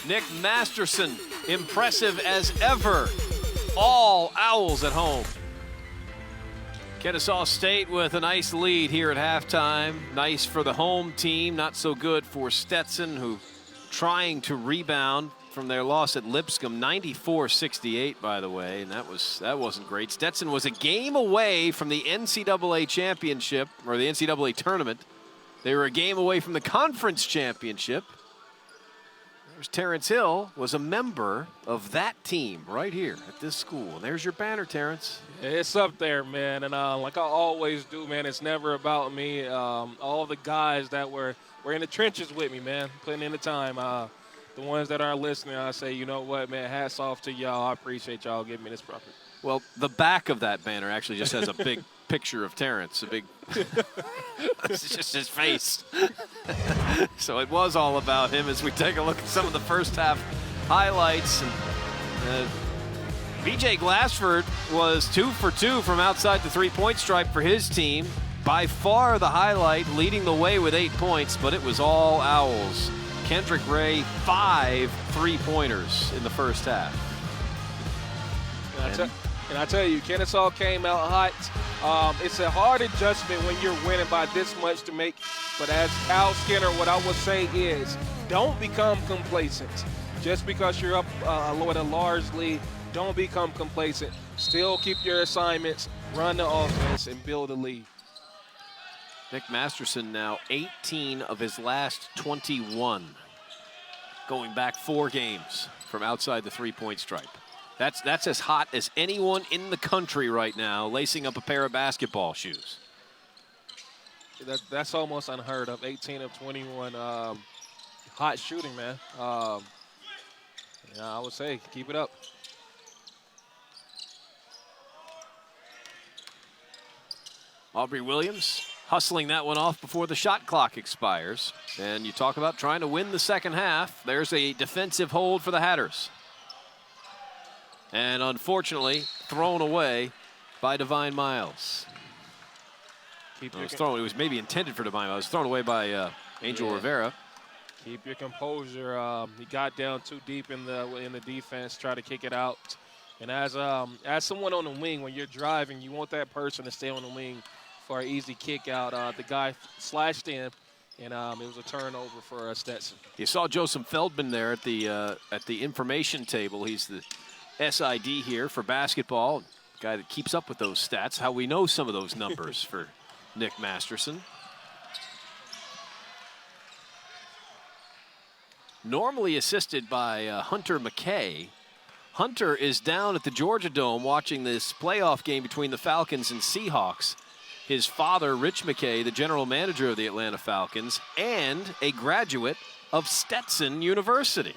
Nick Masterson, impressive as ever. All Owls at home. Kennesaw State with a nice lead here at halftime. Nice for the home team, not so good for Stetson, who trying to rebound from their loss at Lipscomb. 94-68, by the way, and that wasn't great. Stetson was a game away from the NCAA championship, or the NCAA tournament. They were a game away from the conference championship. Terrence Hill was a member of that team right here at this school. And there's your banner, Terrence. It's up there, man. And like I always do, man, it's never about me. All the guys that were in the trenches with me, man, putting in the time. The ones that are listening, I say, you know what, man, hats off to y'all. I appreciate y'all giving me this property. Well, the back of that banner actually just has a big picture of Terrence, a big it's just his face. So it was all about him as we take a look at some of the first half highlights. And B.J. Glassford was 2 for 2 from outside the three-point stripe for his team. By far the highlight, leading the way with 8 points, but it was all Owls. Kendrick Ray, 5 3-pointers in the first half. And I tell you, Kennesaw came out hot. It's a hard adjustment when you're winning by this much to make. But as Al Skinner, what I would say is, don't become complacent. Just because you're up with a large lead, don't become complacent. Still keep your assignments, run the offense, and build a lead. Nick Masterson now 18 of his last 21. going back 4 games from outside the three-point stripe. That's as hot as anyone in the country right now, lacing up a pair of basketball shoes. That's almost unheard of. 18 of 21, hot shooting, man. Yeah, I would say keep it up. Aubrey Williams hustling that one off before the shot clock expires. And you talk about trying to win the second half. There's a defensive hold for the Hatters. And unfortunately, thrown away by Divine Miles. It was maybe intended for Divine Miles. It was thrown away by Angel Rivera. Keep your composure. He got down too deep in the defense, try to kick it out. And as someone on the wing, when you're driving, you want that person to stay on the wing for an easy kick out. The guy slashed in, and it was a turnover for Stetson. You saw Joseph Feldman there at the information table. He's the SID here for basketball, guy that keeps up with those stats. How we know some of those numbers for Nick Masterson. Normally assisted by Hunter McKay. Hunter is down at the Georgia Dome watching this playoff game between the Falcons and Seahawks. His father, Rich McKay, the general manager of the Atlanta Falcons, and a graduate of Stetson University.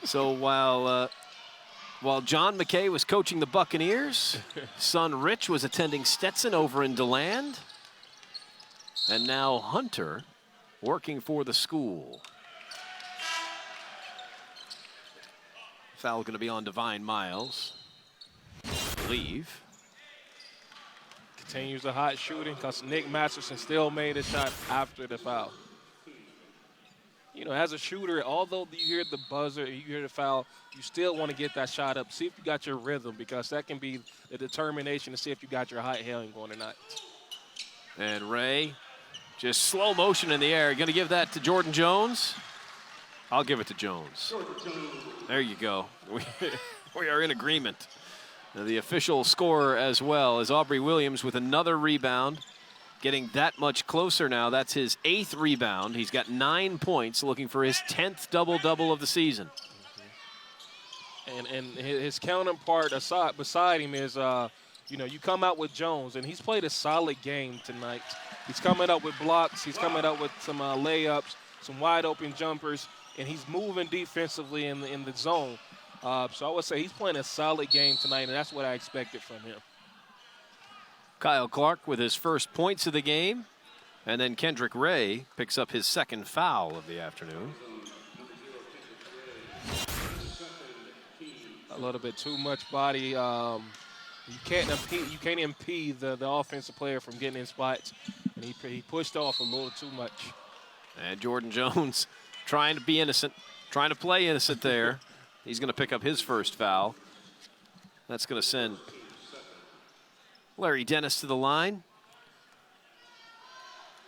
So while John McKay was coaching the Buccaneers, son Rich was attending Stetson over in DeLand, and now Hunter working for the school. Foul going to be on Divine Miles. Leave. Continues the hot shooting because Nick Masterson still made a shot after the foul. You know, as a shooter, although you hear the buzzer, you hear the foul, you still want to get that shot up. See if you got your rhythm, because that can be the determination to see if you got your hot hand going or not. And Ray, just slow motion in the air. Going to give that to Jordan Jones? I'll give it to Jones. There you go. We are in agreement. The official scorer as well is Aubrey Williams with another rebound. Getting that much closer now. That's his 8th rebound. He's got 9 points, looking for his 10th double-double of the season. And his counterpart beside him is, you know, you come out with Jones, and he's played a solid game tonight. He's coming up with blocks. He's coming up with some layups, some wide-open jumpers, and he's moving defensively in the zone. So I would say he's playing a solid game tonight, and that's what I expected from him. Kyle Clark with his first points of the game. And then Kendrick Ray picks up his 2nd foul of the afternoon. A little bit too much body. You can't impede the offensive player from getting in spots. And he pushed off a little too much. And Jordan Jones trying to be innocent, trying to play innocent there. He's going to pick up his first foul. That's going to send Larry Dennis to the line.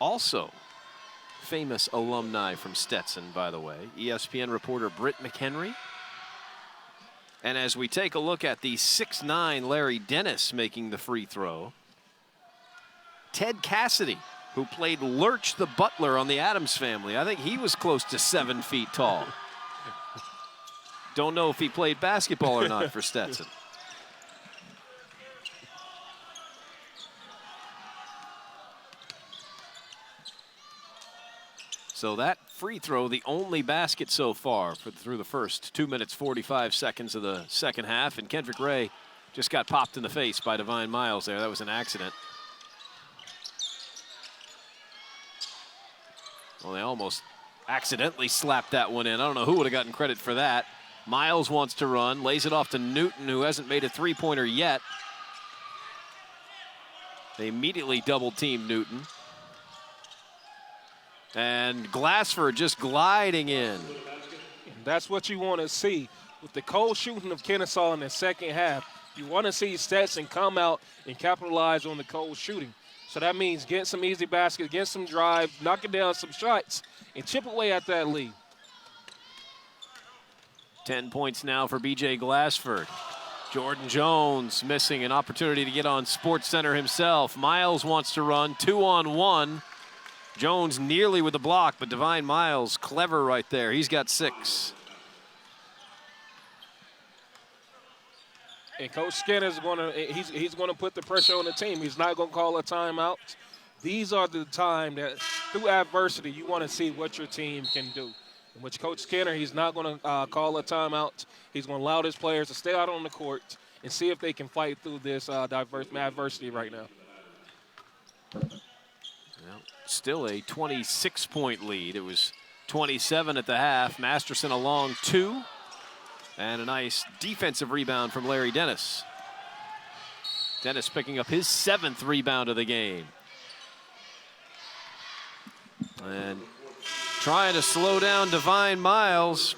Also, famous alumni from Stetson, by the way, ESPN reporter Britt McHenry. And as we take a look at the 6'9" Larry Dennis making the free throw, Ted Cassidy, who played Lurch the butler on the Addams Family. I think he was close to 7 feet tall. Don't know if he played basketball or not for Stetson. So that free throw, the only basket so far through the first 2 minutes, 45 seconds of the second half. And Kendrick Ray just got popped in the face by Divine Miles there. That was an accident. Well, they almost accidentally slapped that one in. I don't know who would have gotten credit for that. Miles wants to run, lays it off to Newton, who hasn't made a three-pointer yet. They immediately double-teamed Newton. And Glassford just gliding in. That's what you want to see. With the cold shooting of Kennesaw in the second half, you want to see Stetson come out and capitalize on the cold shooting. So that means get some easy baskets, get some drives, knocking down some shots, and chip away at that lead. 10 points now for B.J. Glassford. Jordan Jones missing an opportunity to get on Sports Center himself. Miles wants to run 2-on-1. Jones nearly with the block, but Divine Miles clever right there. He's got 6. And Coach Skinner's he's gonna put the pressure on the team. He's not gonna call a timeout. These are the time that through adversity you want to see what your team can do. In which Coach Skinner, he's not gonna call a timeout. He's gonna allow his players to stay out on the court and see if they can fight through this adversity right now. Well, still a 26-point lead. It was 27 at the half. Masterson a long 2. And a nice defensive rebound from Larry Dennis. Dennis picking up his 7th rebound of the game. And trying to slow down Divine Miles.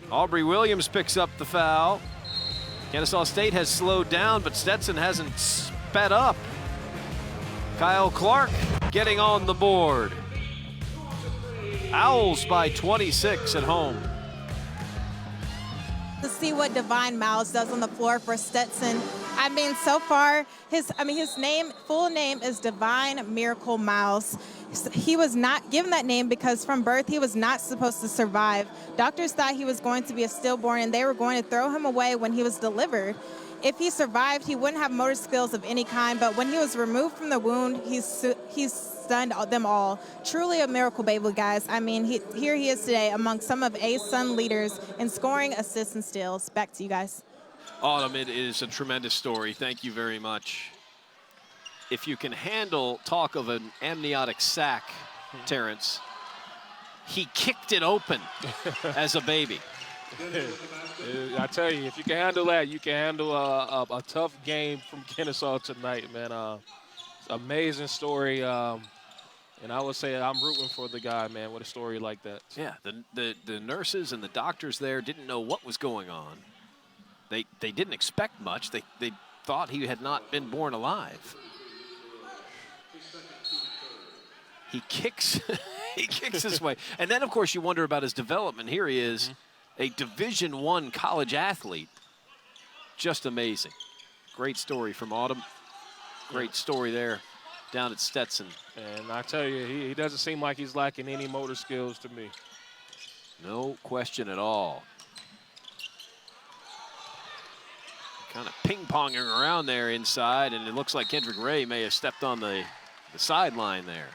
Aubrey Williams picks up the foul. Kennesaw State has slowed down, but Stetson hasn't sped up. Kyle Clark getting on the board. Owls by 26 at home. To see what Divine Miles does on the floor for Stetson. I mean, so far, his full name is Divine Miracle Miles. He was not given that name because from birth he was not supposed to survive. Doctors thought he was going to be a stillborn and they were going to throw him away when he was delivered. If he survived, he wouldn't have motor skills of any kind, but when he was removed from the wound, he's stunned them all. Truly a miracle baby, guys. I mean, here he is today among some of A-Sun leaders in scoring, assists, and steals. Back to you guys. Autumn, it is a tremendous story. Thank you very much. If you can handle talk of an amniotic sac, Terrence, he kicked it open as a baby. I tell you, if you can handle that, you can handle a tough game from Kennesaw tonight, man. Amazing story. And I would say I'm rooting for the guy, man, with a story like that. Yeah, the nurses and the doctors there didn't know what was going on. They didn't expect much. They thought he had not been born alive. He kicks he kicks his way. And then, of course, you wonder about his development. Here he is, a Division I college athlete. Just amazing. Great story from Autumn. Great story there down at Stetson. And I tell you, he doesn't seem like he's lacking any motor skills to me. No question at all. Kind of ping-ponging around there inside, and it looks like Kendrick Ray may have stepped on the sideline there.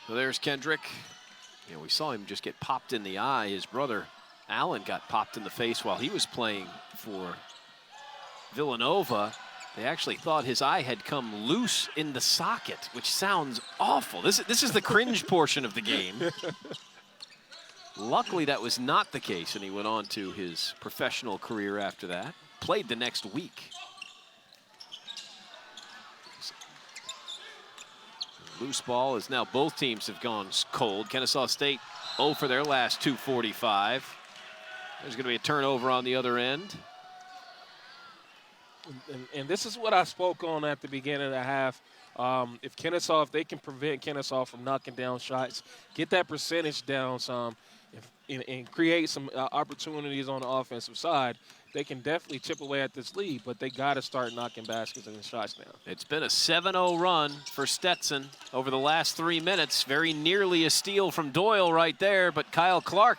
So there's Kendrick. You know, we saw him just get popped in the eye. His brother, Allen, got popped in the face while he was playing for Villanova. They actually thought his eye had come loose in the socket, which sounds awful. This is the cringe portion of the game. Luckily, that was not the case, and he went on to his professional career after that. Played the next week. Loose ball is now both teams have gone cold. Kennesaw State 0 for their last 245. There's going to be a turnover on the other end. And this is what I spoke on at the beginning of the half. If they can prevent Kennesaw from knocking down shots, get that percentage down some, and create some opportunities on the offensive side, they can definitely chip away at this lead, but they got to start knocking baskets and shots down. It's been a 7-0 run for Stetson over the last 3 minutes. Very nearly a steal from Doyle right there, but Kyle Clark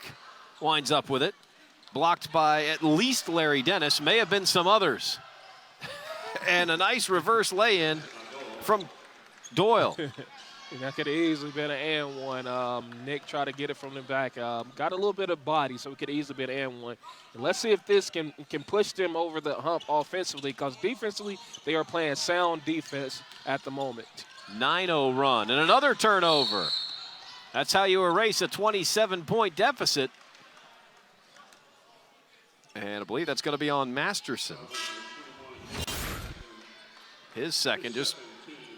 winds up with it. Blocked by at least Larry Dennis, may have been some others. And a nice reverse lay-in from Doyle. And that could have easily been an and one. Nick tried to get it from the back. Got a little bit of body, so it could easily be an and one. And let's see if this can push them over the hump offensively, because defensively they are playing sound defense at the moment. 9-0 run and another turnover. That's how you erase a 27-point deficit. And I believe that's going to be on Masterson. His second, just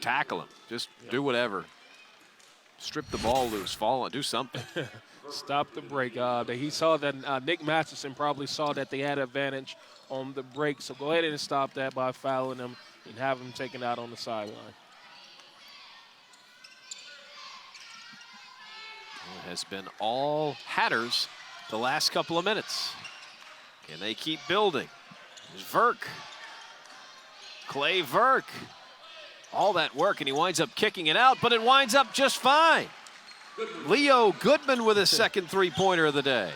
tackle him. Just do whatever. Strip the ball loose, fall on, do something. Stop the break. He saw that Nick Masterson probably saw that they had advantage on the break, so go ahead and stop that by fouling him and have him taken out on the sideline. It has been all Hatters the last couple of minutes. Can they keep building? There's Verk. Clay Verk. All that work, and he winds up kicking it out, but it winds up just fine. Leo Goodman with his second three-pointer of the day.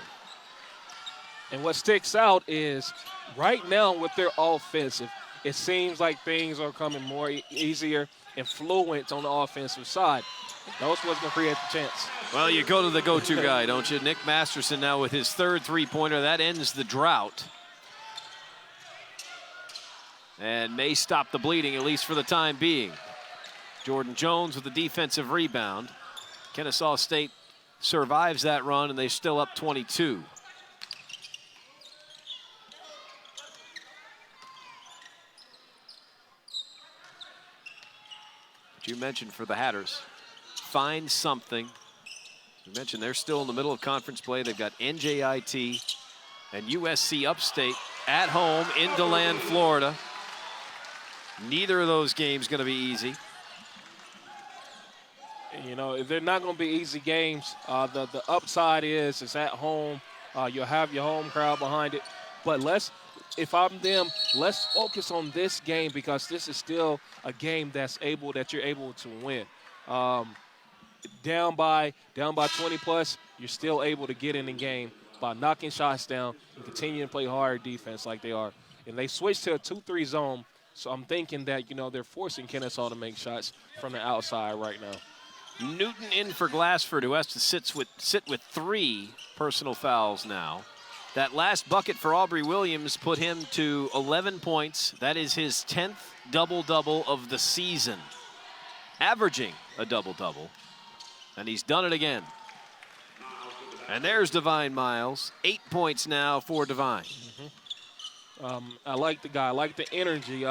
And what sticks out is right now with their offensive, it seems like things are coming more easier and fluent on the offensive side. That's what's going to create the chance. Well, you go to the go-to guy, don't you? Nick Masterson now with his third three-pointer. That ends the drought. And may stop the bleeding, at least for the time being. Jordan Jones with the defensive rebound. Kennesaw State survives that run, and they're still up 22. But you mentioned for the Hatters, find something. You mentioned they're still in the middle of conference play. They've got NJIT and USC Upstate at home in DeLand, Florida. Neither of those games going to be easy. You know, they're not going to be easy games. The upside is it's at home. You'll have your home crowd behind it. But if I'm them, let's focus on this game because this is still a game that you're able to win. Down by 20 plus, you're still able to get in the game by knocking shots down and continuing to play hard defense like they are. And they switched to a 2-3 zone. So I'm thinking that, you know, they're forcing Kennesaw to make shots from the outside right now. Newton in for Glassford, who has to sit with 3 personal fouls now. That last bucket for Aubrey Williams put him to 11 points. That is his 10th double-double of the season, averaging a double-double. And he's done it again. And there's Divine Miles, 8 points now for Divine. I like the guy. I like the energy.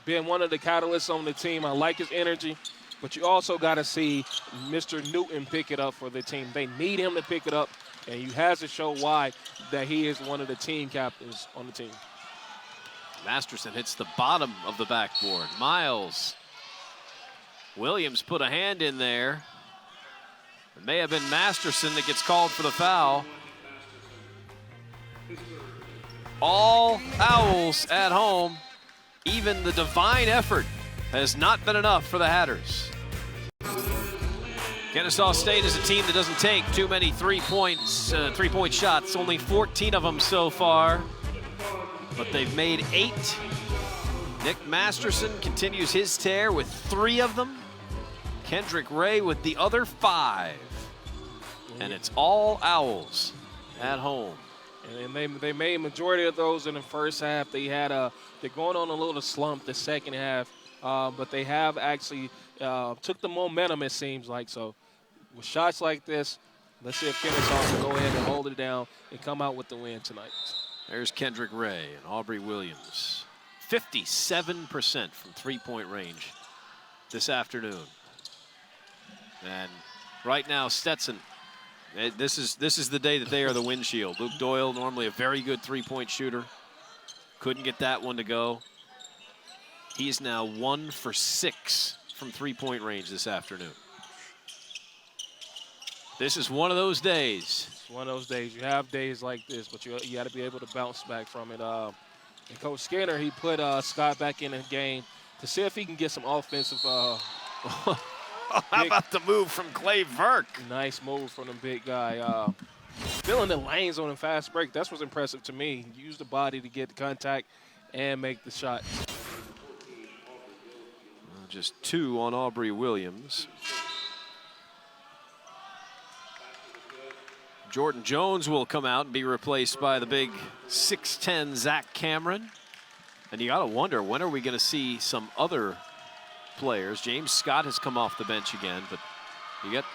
Being one of the catalysts on the team, I like his energy. But you also got to see Mr. Newton pick it up for the team. They need him to pick it up, and he has to show why that he is one of the team captains on the team. Masterson hits the bottom of the backboard. Miles. Williams put a hand in there. It may have been Masterson that gets called for the foul. All Owls at home. Even the Divine effort has not been enough for the Hatters. Kennesaw State is a team that doesn't take too many three-point shots. Only 14 of them so far, but they've made 8. Nick Masterson continues his tear with 3 of them. Kendrick Ray with the other 5. And it's all Owls at home. And they made a majority of those in the first half. They're going on a little slump the second half, but they have actually took the momentum, it seems like. So with shots like this, let's see if Kennesaw can go ahead and hold it down and come out with the win tonight. There's Kendrick Ray and Aubrey Williams. 57% from three-point range this afternoon. And right now, Stetson, this is the day that they are the windshield. Luke Doyle, normally a very good three-point shooter. Couldn't get that one to go. He's now 1 for 6 from three-point range this afternoon. This is one of those days. It's one of those days. You have days like this, but you got to be able to bounce back from it. And Coach Skinner, he put Scott back in the game to see if he can get some offensive. How about the move from Clay Verk? Nice move from the big guy. Filling the lanes on a fast break. That's what's impressive to me. Use the body to get the contact and make the shot. Just 2 on Aubrey Williams. Jordan Jones will come out and be replaced by the big 6'10" Zach Cameron. And you got to wonder, when are we going to see some other players? James Scott has come off the bench again, but you got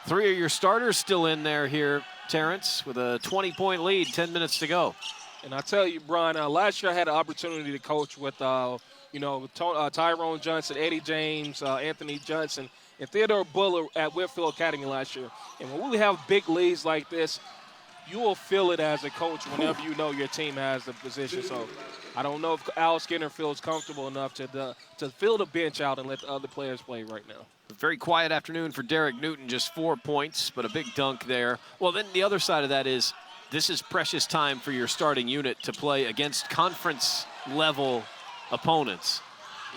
3 of your starters still in there here, Terrence, with a 20-point lead, 10 minutes to go. And I tell you, Brian, last year I had an opportunity to coach with, Tyrone Johnson, Eddie James, Anthony Johnson, and Theodore Buller at Whitfield Academy last year. And when we have big leads like this, you will feel it as a coach whenever you know your team has the position. So I don't know if Al Skinner feels comfortable enough to fill the bench out and let the other players play right now. very quiet afternoon for Derek Newton, just 4 points, but a big dunk there. Well, then the other side of that is this is precious time for your starting unit to play against conference-level opponents.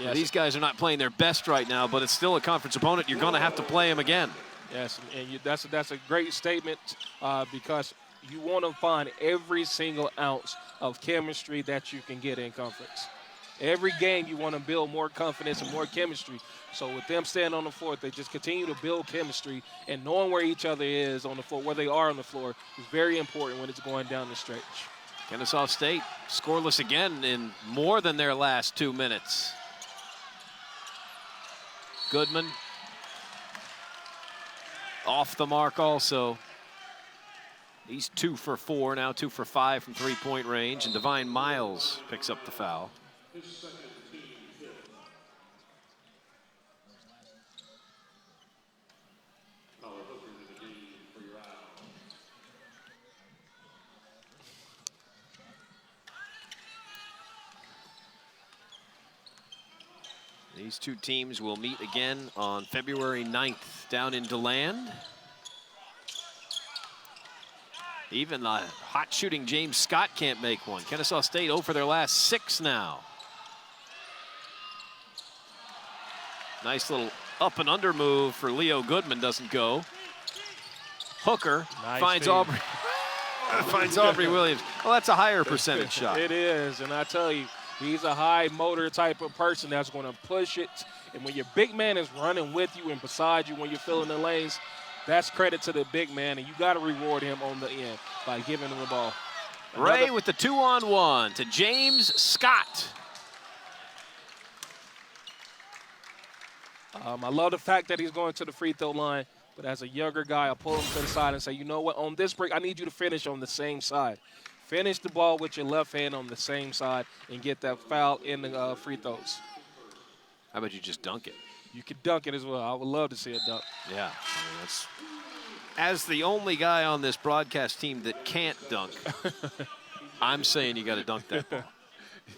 Yes. These guys are not playing their best right now, but it's still a conference opponent. You're going to have to play them again. Yes, and that's a great statement because you want to find every single ounce of chemistry that you can get in conference. Every game you want to build more confidence and more chemistry. So with them staying on the floor, they just continue to build chemistry, and knowing where each other is on the floor, where they are on the floor, is very important when it's going down the stretch. Kennesaw State scoreless again in more than their last 2 minutes. Goodman off the mark also. He's 2 for 4, now 2 for 5 from three-point range, and Divine Miles picks up the foul. These two teams will meet again on February 9th down in DeLand. Even the hot shooting James Scott can't make one. Kennesaw State 0 for their last 6 now. Nice little up and under move for Leo Goodman, doesn't go. Hooker finds Aubrey. Finds Aubrey Williams. Well, that's a higher percentage shot. It is, and I tell you, he's a high motor type of person that's going to push it. And when your big man is running with you and beside you when you're filling the lanes, that's credit to the big man, and you got to reward him on the end by giving him the ball. Ray with the 2-on-1 to James Scott. I love the fact that he's going to the free throw line, but as a younger guy, I'll pull him to the side and say, you know what, on this break, I need you to finish on the same side. Finish the ball with your left hand on the same side and get that foul in the free throws. How about you just dunk it? You could dunk it as well. I would love to see a dunk. Yeah, I mean, that's, as the only guy on this broadcast team that can't dunk, I'm saying you got to dunk that ball.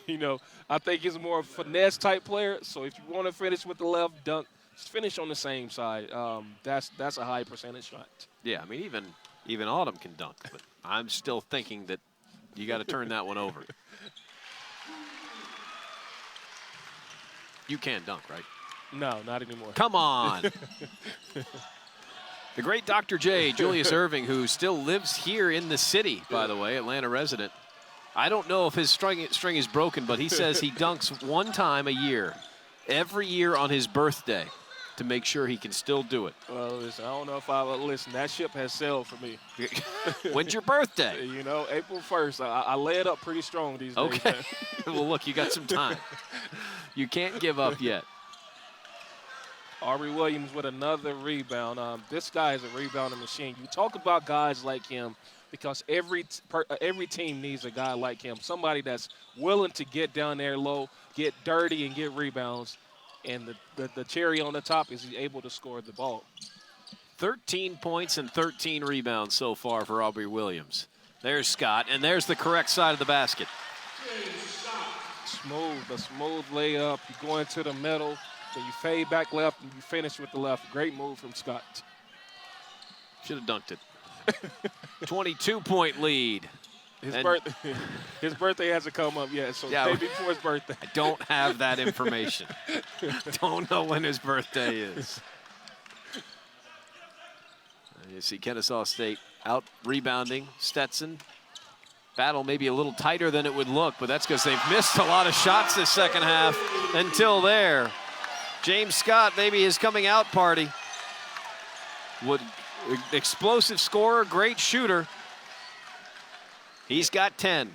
You know, I think he's more a finesse type player. So if you want to finish with the left dunk, just finish on the same side. That's a high percentage shot. Yeah, I mean, even Autumn can dunk, but I'm still thinking that you got to turn that one over. You can't dunk, right? No, not anymore. Come on. The great Dr. J, Julius Irving, who still lives here in the city, by the way, Atlanta resident. I don't know if his string is broken, but he says he dunks 1 time a year, every year on his birthday, to make sure he can still do it. Well, listen, I don't know if I would listen. That ship has sailed for me. When's your birthday? You know, April 1st. I lay it up pretty strong these days. Okay. Well, look, you got some time. You can't give up yet. Aubrey Williams with another rebound. This guy is a rebounding machine. You talk about guys like him because every team needs a guy like him, somebody that's willing to get down there low, get dirty, and get rebounds. And the cherry on the top is he's able to score the ball. 13 points and 13 rebounds so far for Aubrey Williams. There's Scott, and there's the correct side of the basket. A smooth layup. You go into the middle, then you fade back left, and you finish with the left. Great move from Scott. Should have dunked it. 22-point lead. His birthday hasn't come up yet, so yeah, maybe before his birthday. I don't have that information. Don't know when his birthday is. You see Kennesaw State out rebounding Stetson. Battle maybe a little tighter than it would look, but that's because they've missed a lot of shots this second half until there. James Scott, maybe his coming out party. Explosive scorer, great shooter. He's got 10.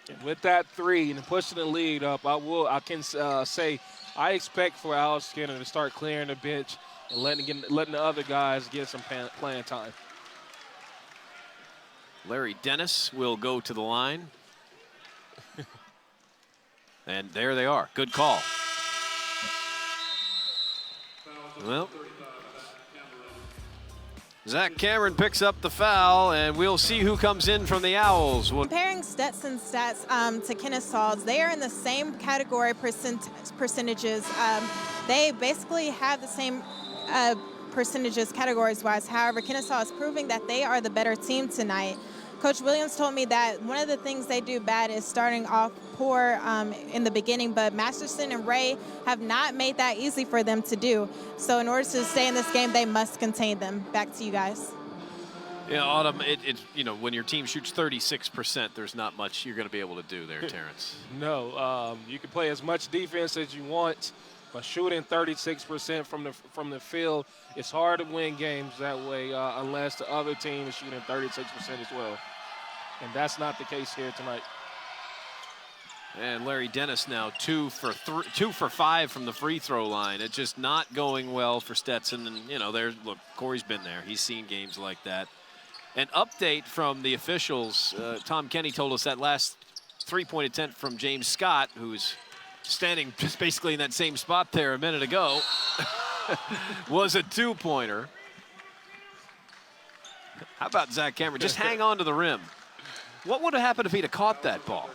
And with that 3 and pushing the lead up, I can say I expect for Alex Skinner to start clearing the bench and letting the other guys get some playing time. Larry Dennis will go to the line. And there they are. Good call. Well, Zach Cameron picks up the foul, and we'll see who comes in from the Owls. Comparing Stetson's stats to Kennesaw's, they are in the same category percentages. They basically have the same percentages categories-wise. However, Kennesaw is proving that they are the better team tonight. Coach Williams told me that one of the things they do bad is starting off poor in the beginning, but Masterson and Ray have not made that easy for them to do. So in order to stay in this game, they must contain them. Back to you guys. Yeah, Autumn, it's when your team shoots 36%, there's not much you're going to be able to do there, Terrence. No, you can play as much defense as you want, but shooting 36% from the field, it's hard to win games that way unless the other team is shooting 36% as well. And that's not the case here tonight. And Larry Dennis now 2 for 5 from the free throw line. It's just not going well for Stetson. And look, Corey's been there. He's seen games like that. An update from the officials. Tom Kenny told us that last three-point attempt from James Scott, who's standing just basically in that same spot there a minute ago, was a two-pointer. How about Zach Cameron? Just hang on to the rim. What would have happened if he'd have caught that ball?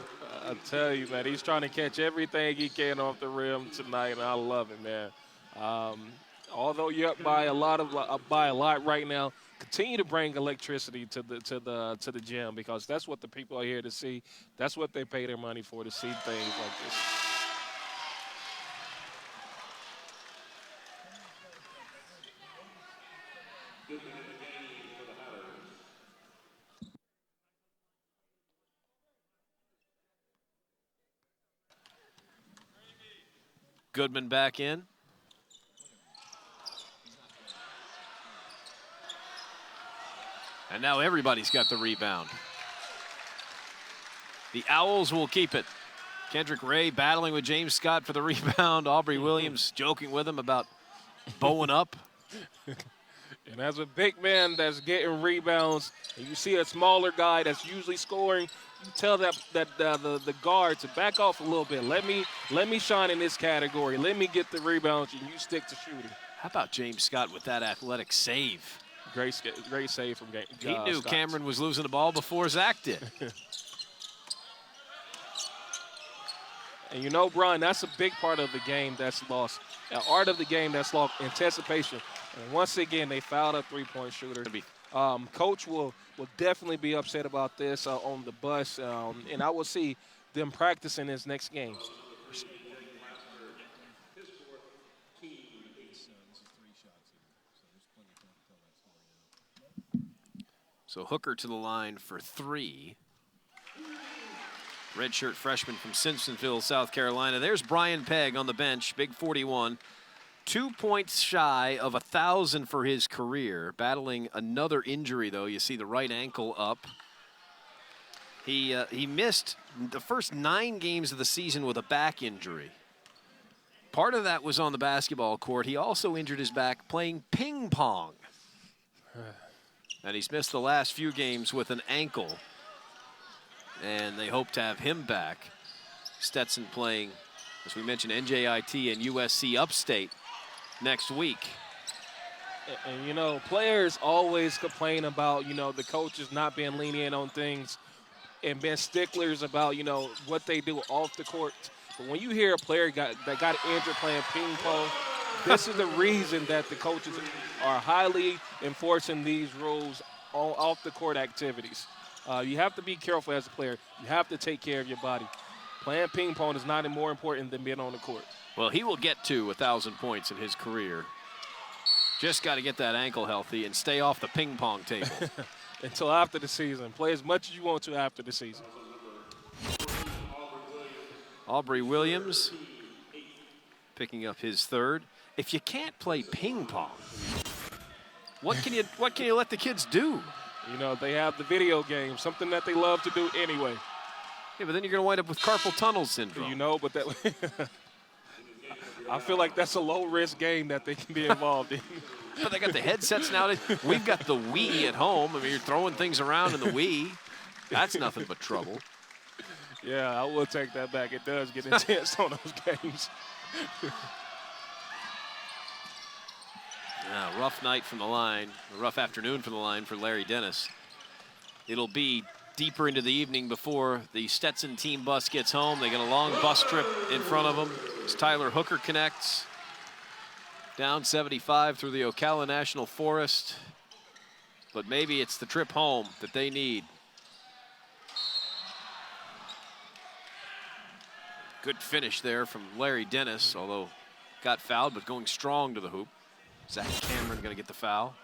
I tell you, man, he's trying to catch everything he can off the rim tonight, and I love it, man. Although you're up by a lot right now, continue to bring electricity to the gym, because that's what the people are here to see. That's what they pay their money for, to see things like this. Goodman back in. And now everybody's got the rebound. The Owls will keep it. Kendrick Ray battling with James Scott for the rebound. Aubrey Williams joking with him about bowing up. And as a big man that's getting rebounds, and you see a smaller guy that's usually scoring, you tell the guard to back off a little bit. Let me shine in this category. Let me get the rebounds, and you stick to shooting. How about James Scott with that athletic save? Great save from He knew Scott. Cameron was losing the ball before Zach did. And Brian, that's a big part of the game that's lost. The art of the game that's lost, anticipation. And once again, they fouled a three-point shooter. Coach will definitely be upset about this on the bus, and I will see them practicing this next game. So Hooker to the line for 3. Redshirt freshman from Simpsonville, South Carolina. There's Brian Pegg on the bench, big 41. 2 points shy of 1,000 for his career. Battling another injury, though. You see the right ankle up. He missed the first 9 games of the season with a back injury. Part of that was on the basketball court. He also injured his back playing ping pong. And he's missed the last few games with an ankle. And they hope to have him back. Stetson playing, as we mentioned, NJIT and USC Upstate next week. And players always complain about, the coaches not being lenient on things and being sticklers about, what they do off the court. But when you hear a player that got injured playing ping pong, this is the reason that the coaches are highly enforcing these rules on off the court activities. You have to be careful as a player. You have to take care of your body. Playing ping pong is not more important than being on the court. Well, he will get to 1,000 points in his career. Just got to get that ankle healthy and stay off the ping pong table. Until after the season. Play as much as you want to after the season. Aubrey Williams picking up his 3rd. If you can't play ping pong, what can you let the kids do? They have the video game, something that they love to do anyway. Yeah, but then you're going to wind up with carpal tunnel syndrome. But that I feel like that's a low-risk game that they can be involved in. But they got the headsets now. We've got the Wii at home. I mean, you're throwing things around in the Wii. That's nothing but trouble. Yeah, I will take that back. It does get intense on those games. Rough night from the line, a rough afternoon from the line for Larry Dennis. It'll be deeper into the evening before the Stetson team bus gets home. They get a long bus trip in front of them as Tyler Hooker connects. Down 75 through the Ocala National Forest. But maybe it's the trip home that they need. Good finish there from Larry Dennis, although got fouled, but going strong to the hoop. Zach Cameron going to get the foul.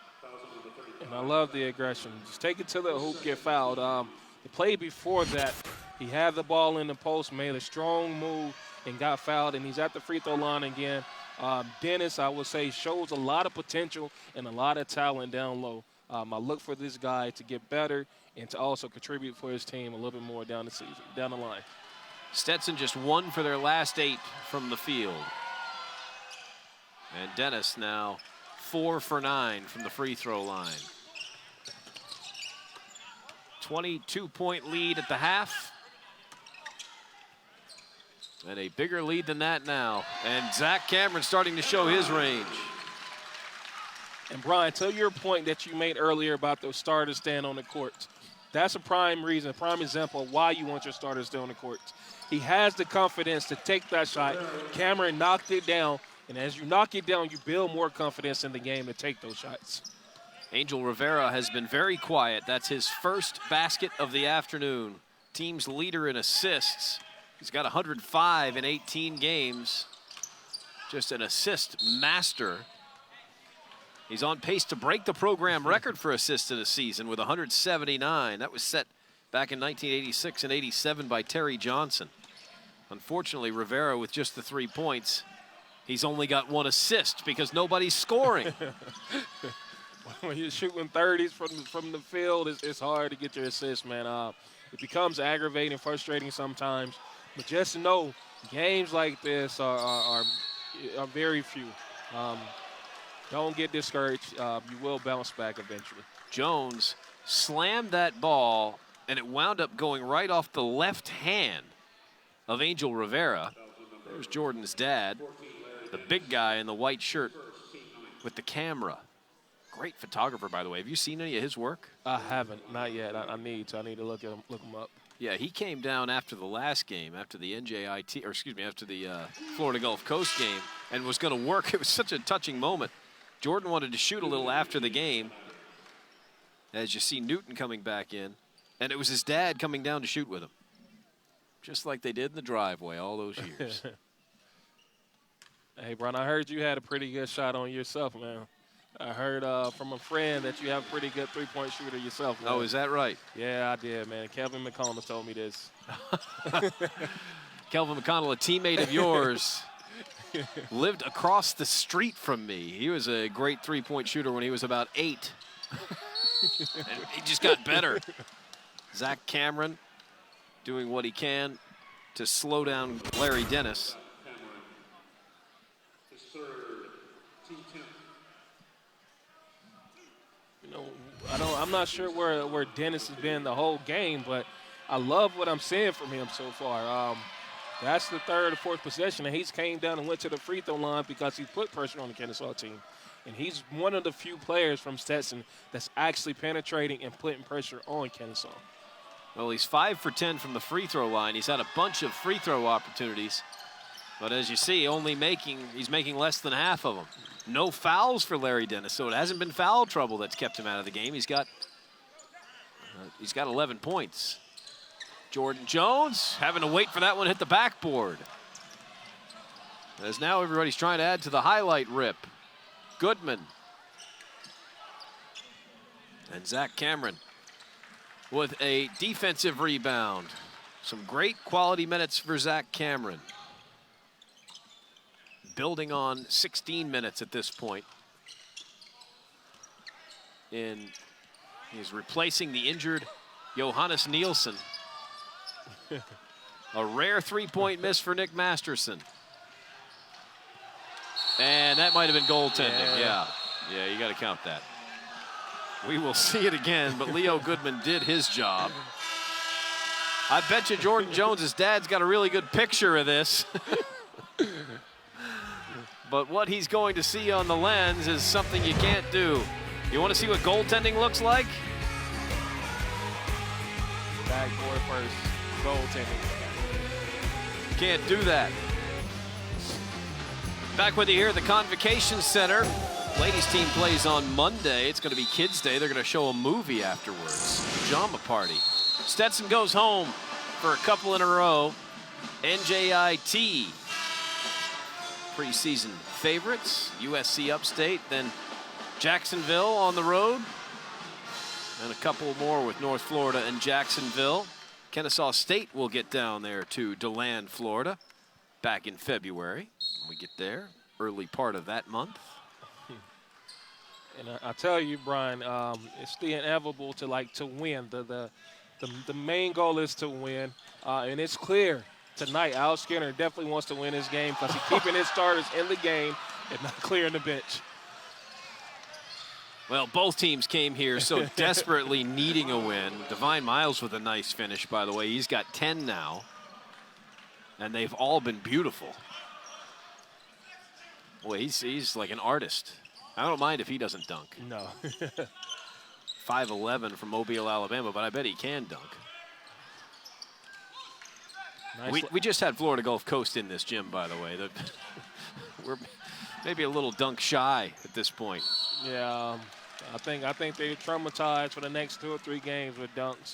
And I love the aggression. Just take it to the hoop, get fouled. The play before that, he had the ball in the post, made a strong move, and got fouled, and he's at the free throw line again. Dennis, I would say, shows a lot of potential and a lot of talent down low. I look for this guy to get better and to also contribute for his team a little bit more down the season, down the line. Stetson just 1 for their last 8 from the field. And Dennis now 4 for 9 from the free throw line. 22-point lead at the half. And a bigger lead than that now. And Zach Cameron starting to show his range. And Brian, to your point that you made earlier about those starters staying on the court, that's a prime reason, a prime example of why you want your starters to stay on the court. He has the confidence to take that shot. Cameron knocked it down, and as you knock it down, you build more confidence in the game to take those shots. Angel Rivera has been very quiet. That's his first basket of the afternoon. Team's leader in assists. He's got 105 in 18 games. Just an assist master. He's on pace to break the program record for assists in a season with 179. That was set back in 1986 and 87 by Terry Johnson. Unfortunately, Rivera with just the 3 points, he's only got 1 assist because nobody's scoring. When you're shooting 30s from the field, it's hard to get your assist, man. It becomes aggravating, frustrating sometimes. But just know, games like this are very few. Don't get discouraged. You will bounce back eventually. Jones slammed that ball, and it wound up going right off the left hand of Angel Rivera. There's Jordan's dad, the big guy in the white shirt with the camera. Great photographer, by the way. Have you seen any of his work? I haven't, not yet. I need to look him up. Yeah, he came down after the last game, after the NJIT, or excuse me, after the Florida Gulf Coast game, and was going to work. It was such a touching moment. Jordan wanted to shoot a little after the game, as you see Newton coming back in, and it was his dad coming down to shoot with him, just like they did in the driveway all those years. Hey, Brian, I heard you had a pretty good shot on yourself, man. I heard from a friend that you have a pretty good three-point shooter yourself, man. Oh, is that right? Yeah, I did, man. Kelvin McConnell told me this. Kelvin McConnell, a teammate of yours, lived across the street from me. He was a great three-point shooter when he was about 8. And he just got better. Zach Cameron doing what he can to slow down Larry Dennis. You know, I'm not sure where Dennis has been the whole game, but I love what I'm seeing from him so far. That's the third or fourth possession, and he's came down and went to the free throw line because he put pressure on the Kennesaw team. And he's one of the few players from Stetson that's actually penetrating and putting pressure on Kennesaw. Well, he's 5 for 10 from the free throw line. He's had a bunch of free throw opportunities, but as you see, he's making less than half of them. No fouls for Larry Dennis, so it hasn't been foul trouble that's kept him out of the game. He's got 11 points. Jordan Jones having to wait for that one to hit the backboard. As now everybody's trying to add to the highlight rip. Goodman. And Zach Cameron with a defensive rebound. Some great quality minutes for Zach Cameron. Building on 16 minutes at this point. He's replacing the injured Johannes Nielsen. A rare three-point miss for Nick Masterson. And that might have been goaltending. Yeah, you got to count that. We will see it again, but Leo Goodman did his job. I bet you Jordan Jones' dad's got a really good picture of this. But what he's going to see on the lens is something you can't do. You want to see what goaltending looks like? Backboard first, goaltending. Can't do that. Back with you here at the Convocation Center. Ladies team plays on Monday. It's going to be Kids Day. They're going to show a movie afterwards. Pajama party. Stetson goes home for a couple in a row. NJIT preseason favorites. USC upstate, then Jacksonville on the road. And a couple more with North Florida and Jacksonville. Kennesaw State will get down there to DeLand, Florida, back in February. When we get there, early part of that month. And I tell you, Brian, it's the inevitable to win. The main goal is to win, and it's clear tonight. Al Skinner definitely wants to win this game because he's keeping his starters in the game and not clearing the bench. Well, both teams came here so desperately needing a win. Divine Miles with a nice finish, by the way. He's got 10 now, and they've all been beautiful. Boy, he's like an artist. I don't mind if he doesn't dunk. No. 5'11" from Mobile, Alabama, but I bet he can dunk. Nice. We just had Florida Gulf Coast in this gym, by the way. We're maybe a little dunk shy at this point. Yeah, I think they're traumatized for the next 2 or 3 games with dunks.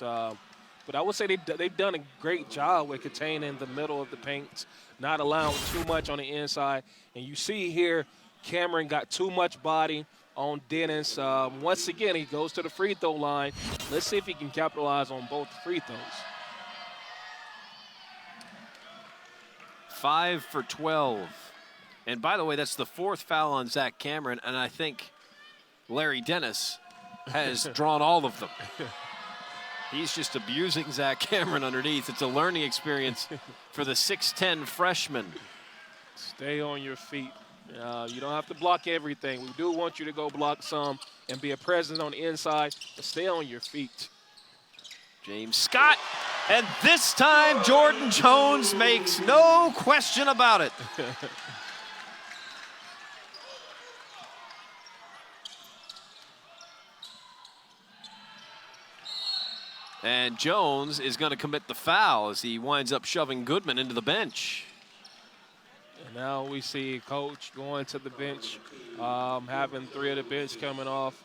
But I would say they've done a great job with containing the middle of the paint, not allowing too much on the inside. And you see here, Cameron got too much body on Dennis. Once again, he goes to the free throw line. Let's see if he can capitalize on both free throws. 5 for 12. And by the way, that's the 4th foul on Zach Cameron, and I think Larry Dennis has drawn all of them. He's just abusing Zach Cameron underneath. It's a learning experience for the 6'10" freshman. Stay on your feet. You don't have to block everything. We do want you to go block some and be a presence on the inside, but stay on your feet. James Scott, and this time Jordan Jones makes no question about it. And Jones is going to commit the foul as he winds up shoving Goodman into the bench. And now we see Coach going to the bench, having 3 of the bench coming off.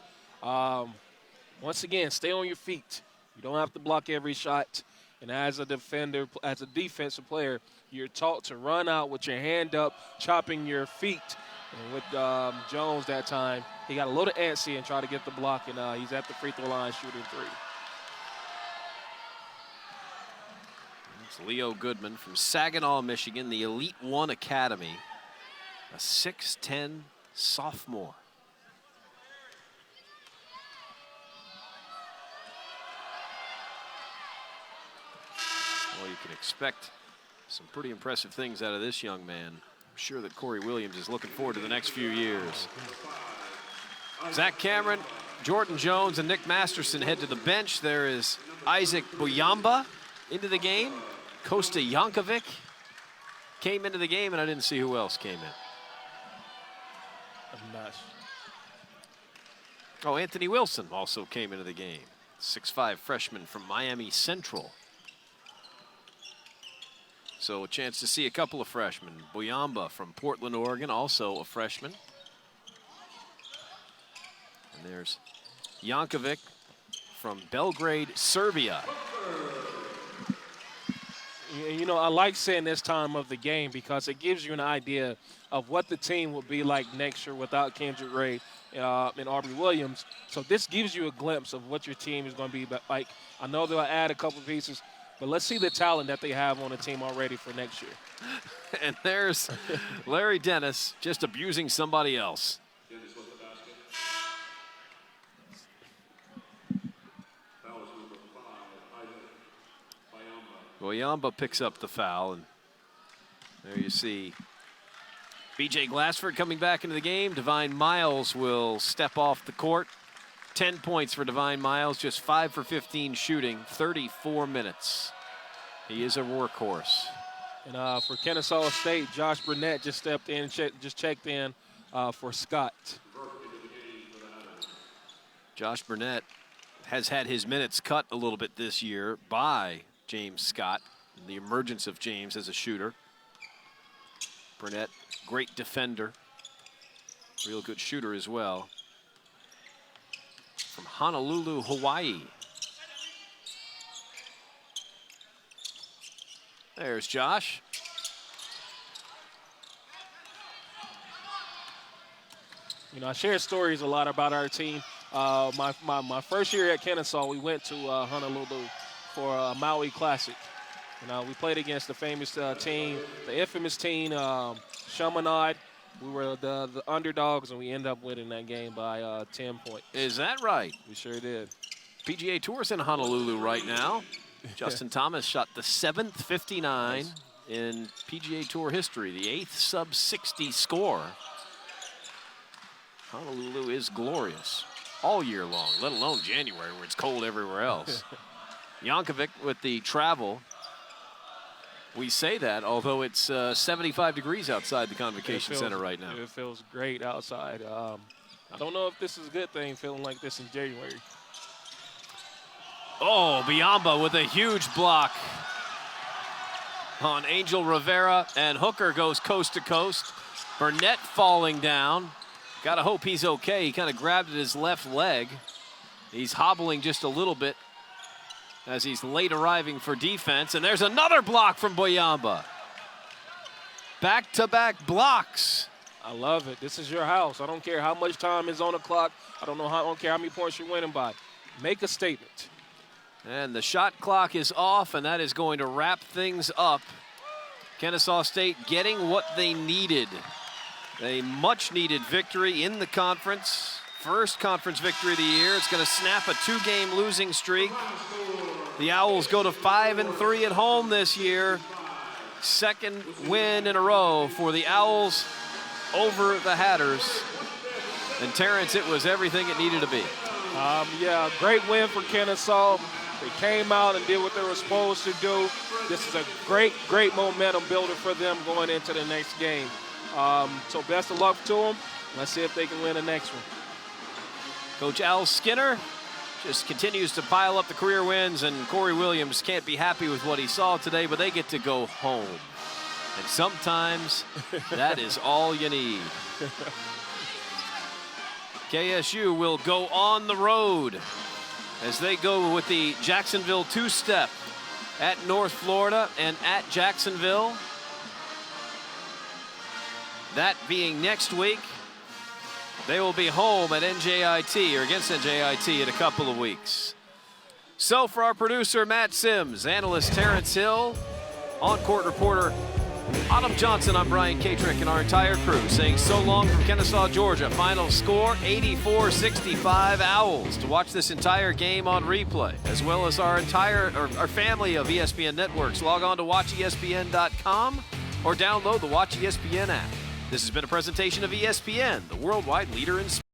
Once again, stay on your feet. You don't have to block every shot. And as a defender, as a defensive player, you're taught to run out with your hand up, chopping your feet. And with Jones that time, he got a little antsy and tried to get the block, and he's at the free throw line shooting 3. It's Leo Goodman from Saginaw, Michigan, the Elite One Academy, a 6'10" sophomore. Well, you can expect some pretty impressive things out of this young man. I'm sure that Corey Williams is looking forward to the next few years. Zach Cameron, Jordan Jones, and Nick Masterson head to the bench. There is Isaac Buyamba into the game. Kosta Jankovic came into the game, and I didn't see who else came in. I'm not. Oh, Anthony Wilson also came into the game. 6'5" freshman from Miami Central. So a chance to see a couple of freshmen. Buyamba from Portland, Oregon, also a freshman. And there's Jankovic from Belgrade, Serbia. You know, I like saying this time of the game because it gives you an idea of what the team will be like next year without Kendrick Ray and Aubrey Williams. So this gives you a glimpse of what your team is going to be like. I know they'll add a couple pieces, but let's see the talent that they have on the team already for next year. And there's Larry Dennis just abusing somebody else. Buyamba picks up the foul, and there you see B.J. Glassford coming back into the game. Divine Miles will step off the court. 10 points for Divine Miles, just 5 for 15 shooting, 34 minutes. He is a workhorse. And for Kennesaw State, Josh Burnett just stepped in, just checked in for Scott. Josh Burnett has had his minutes cut a little bit this year by James Scott, the emergence of James as a shooter. Burnett, great defender. Real good shooter as well. From Honolulu, Hawaii. There's Josh. You know, I share stories a lot about our team. My first year at Kennesaw, we went to Honolulu for a Maui Classic. You know, we played against the famous team, the infamous team, Chaminade. We were the underdogs, and we ended up winning that game by 10 points. Is that right? We sure did. PGA Tour's in Honolulu right now. Justin Thomas shot the 7th 59 in PGA Tour history, the 8th sub-60 score. Honolulu is glorious all year long, let alone January where it's cold everywhere else. Jankovic with the travel. We say that, although it's 75 degrees outside the Convocation Center right now. It feels great outside. I don't know if this is a good thing, feeling like this in January. Oh, Biamba with a huge block on Angel Rivera, and Hooker goes coast to coast. Burnett falling down. Gotta hope he's okay. He kind of grabbed at his left leg. He's hobbling just a little bit as he's late arriving for defense. And there's another block from Boyamba. Back-to-back blocks. I love it. This is your house. I don't care how much time is on the clock. I don't care how many points you're winning by. Make a statement. And the shot clock is off, and that is going to wrap things up. Kennesaw State getting what they needed. A much-needed victory in the conference. First conference victory of the year. It's going to snap a 2-game losing streak. The Owls go to 5-3 at home this year. Second win in a row for the Owls over the Hatters. And Terrence, it was everything it needed to be. Yeah, great win for Kennesaw. They came out and did what they were supposed to do. This is a great, great momentum builder for them going into the next game. So best of luck to them. Let's see if they can win the next one. Coach Al Skinner just continues to pile up the career wins, and Corey Williams can't be happy with what he saw today, but they get to go home. And sometimes that is all you need. KSU will go on the road as they go with the Jacksonville two-step at North Florida and at Jacksonville. That being next week. They will be home at NJIT or against NJIT in a couple of weeks. So for our producer, Matt Sims, analyst Terrence Hill, on-court reporter Autumn Johnson, I'm Brian Katrick, and our entire crew saying so long from Kennesaw, Georgia. Final score, 84-65 Owls. To watch this entire game on replay, as well as our family of ESPN networks, log on to watchespn.com or download the Watch ESPN app. This has been a presentation of ESPN, the worldwide leader in sports.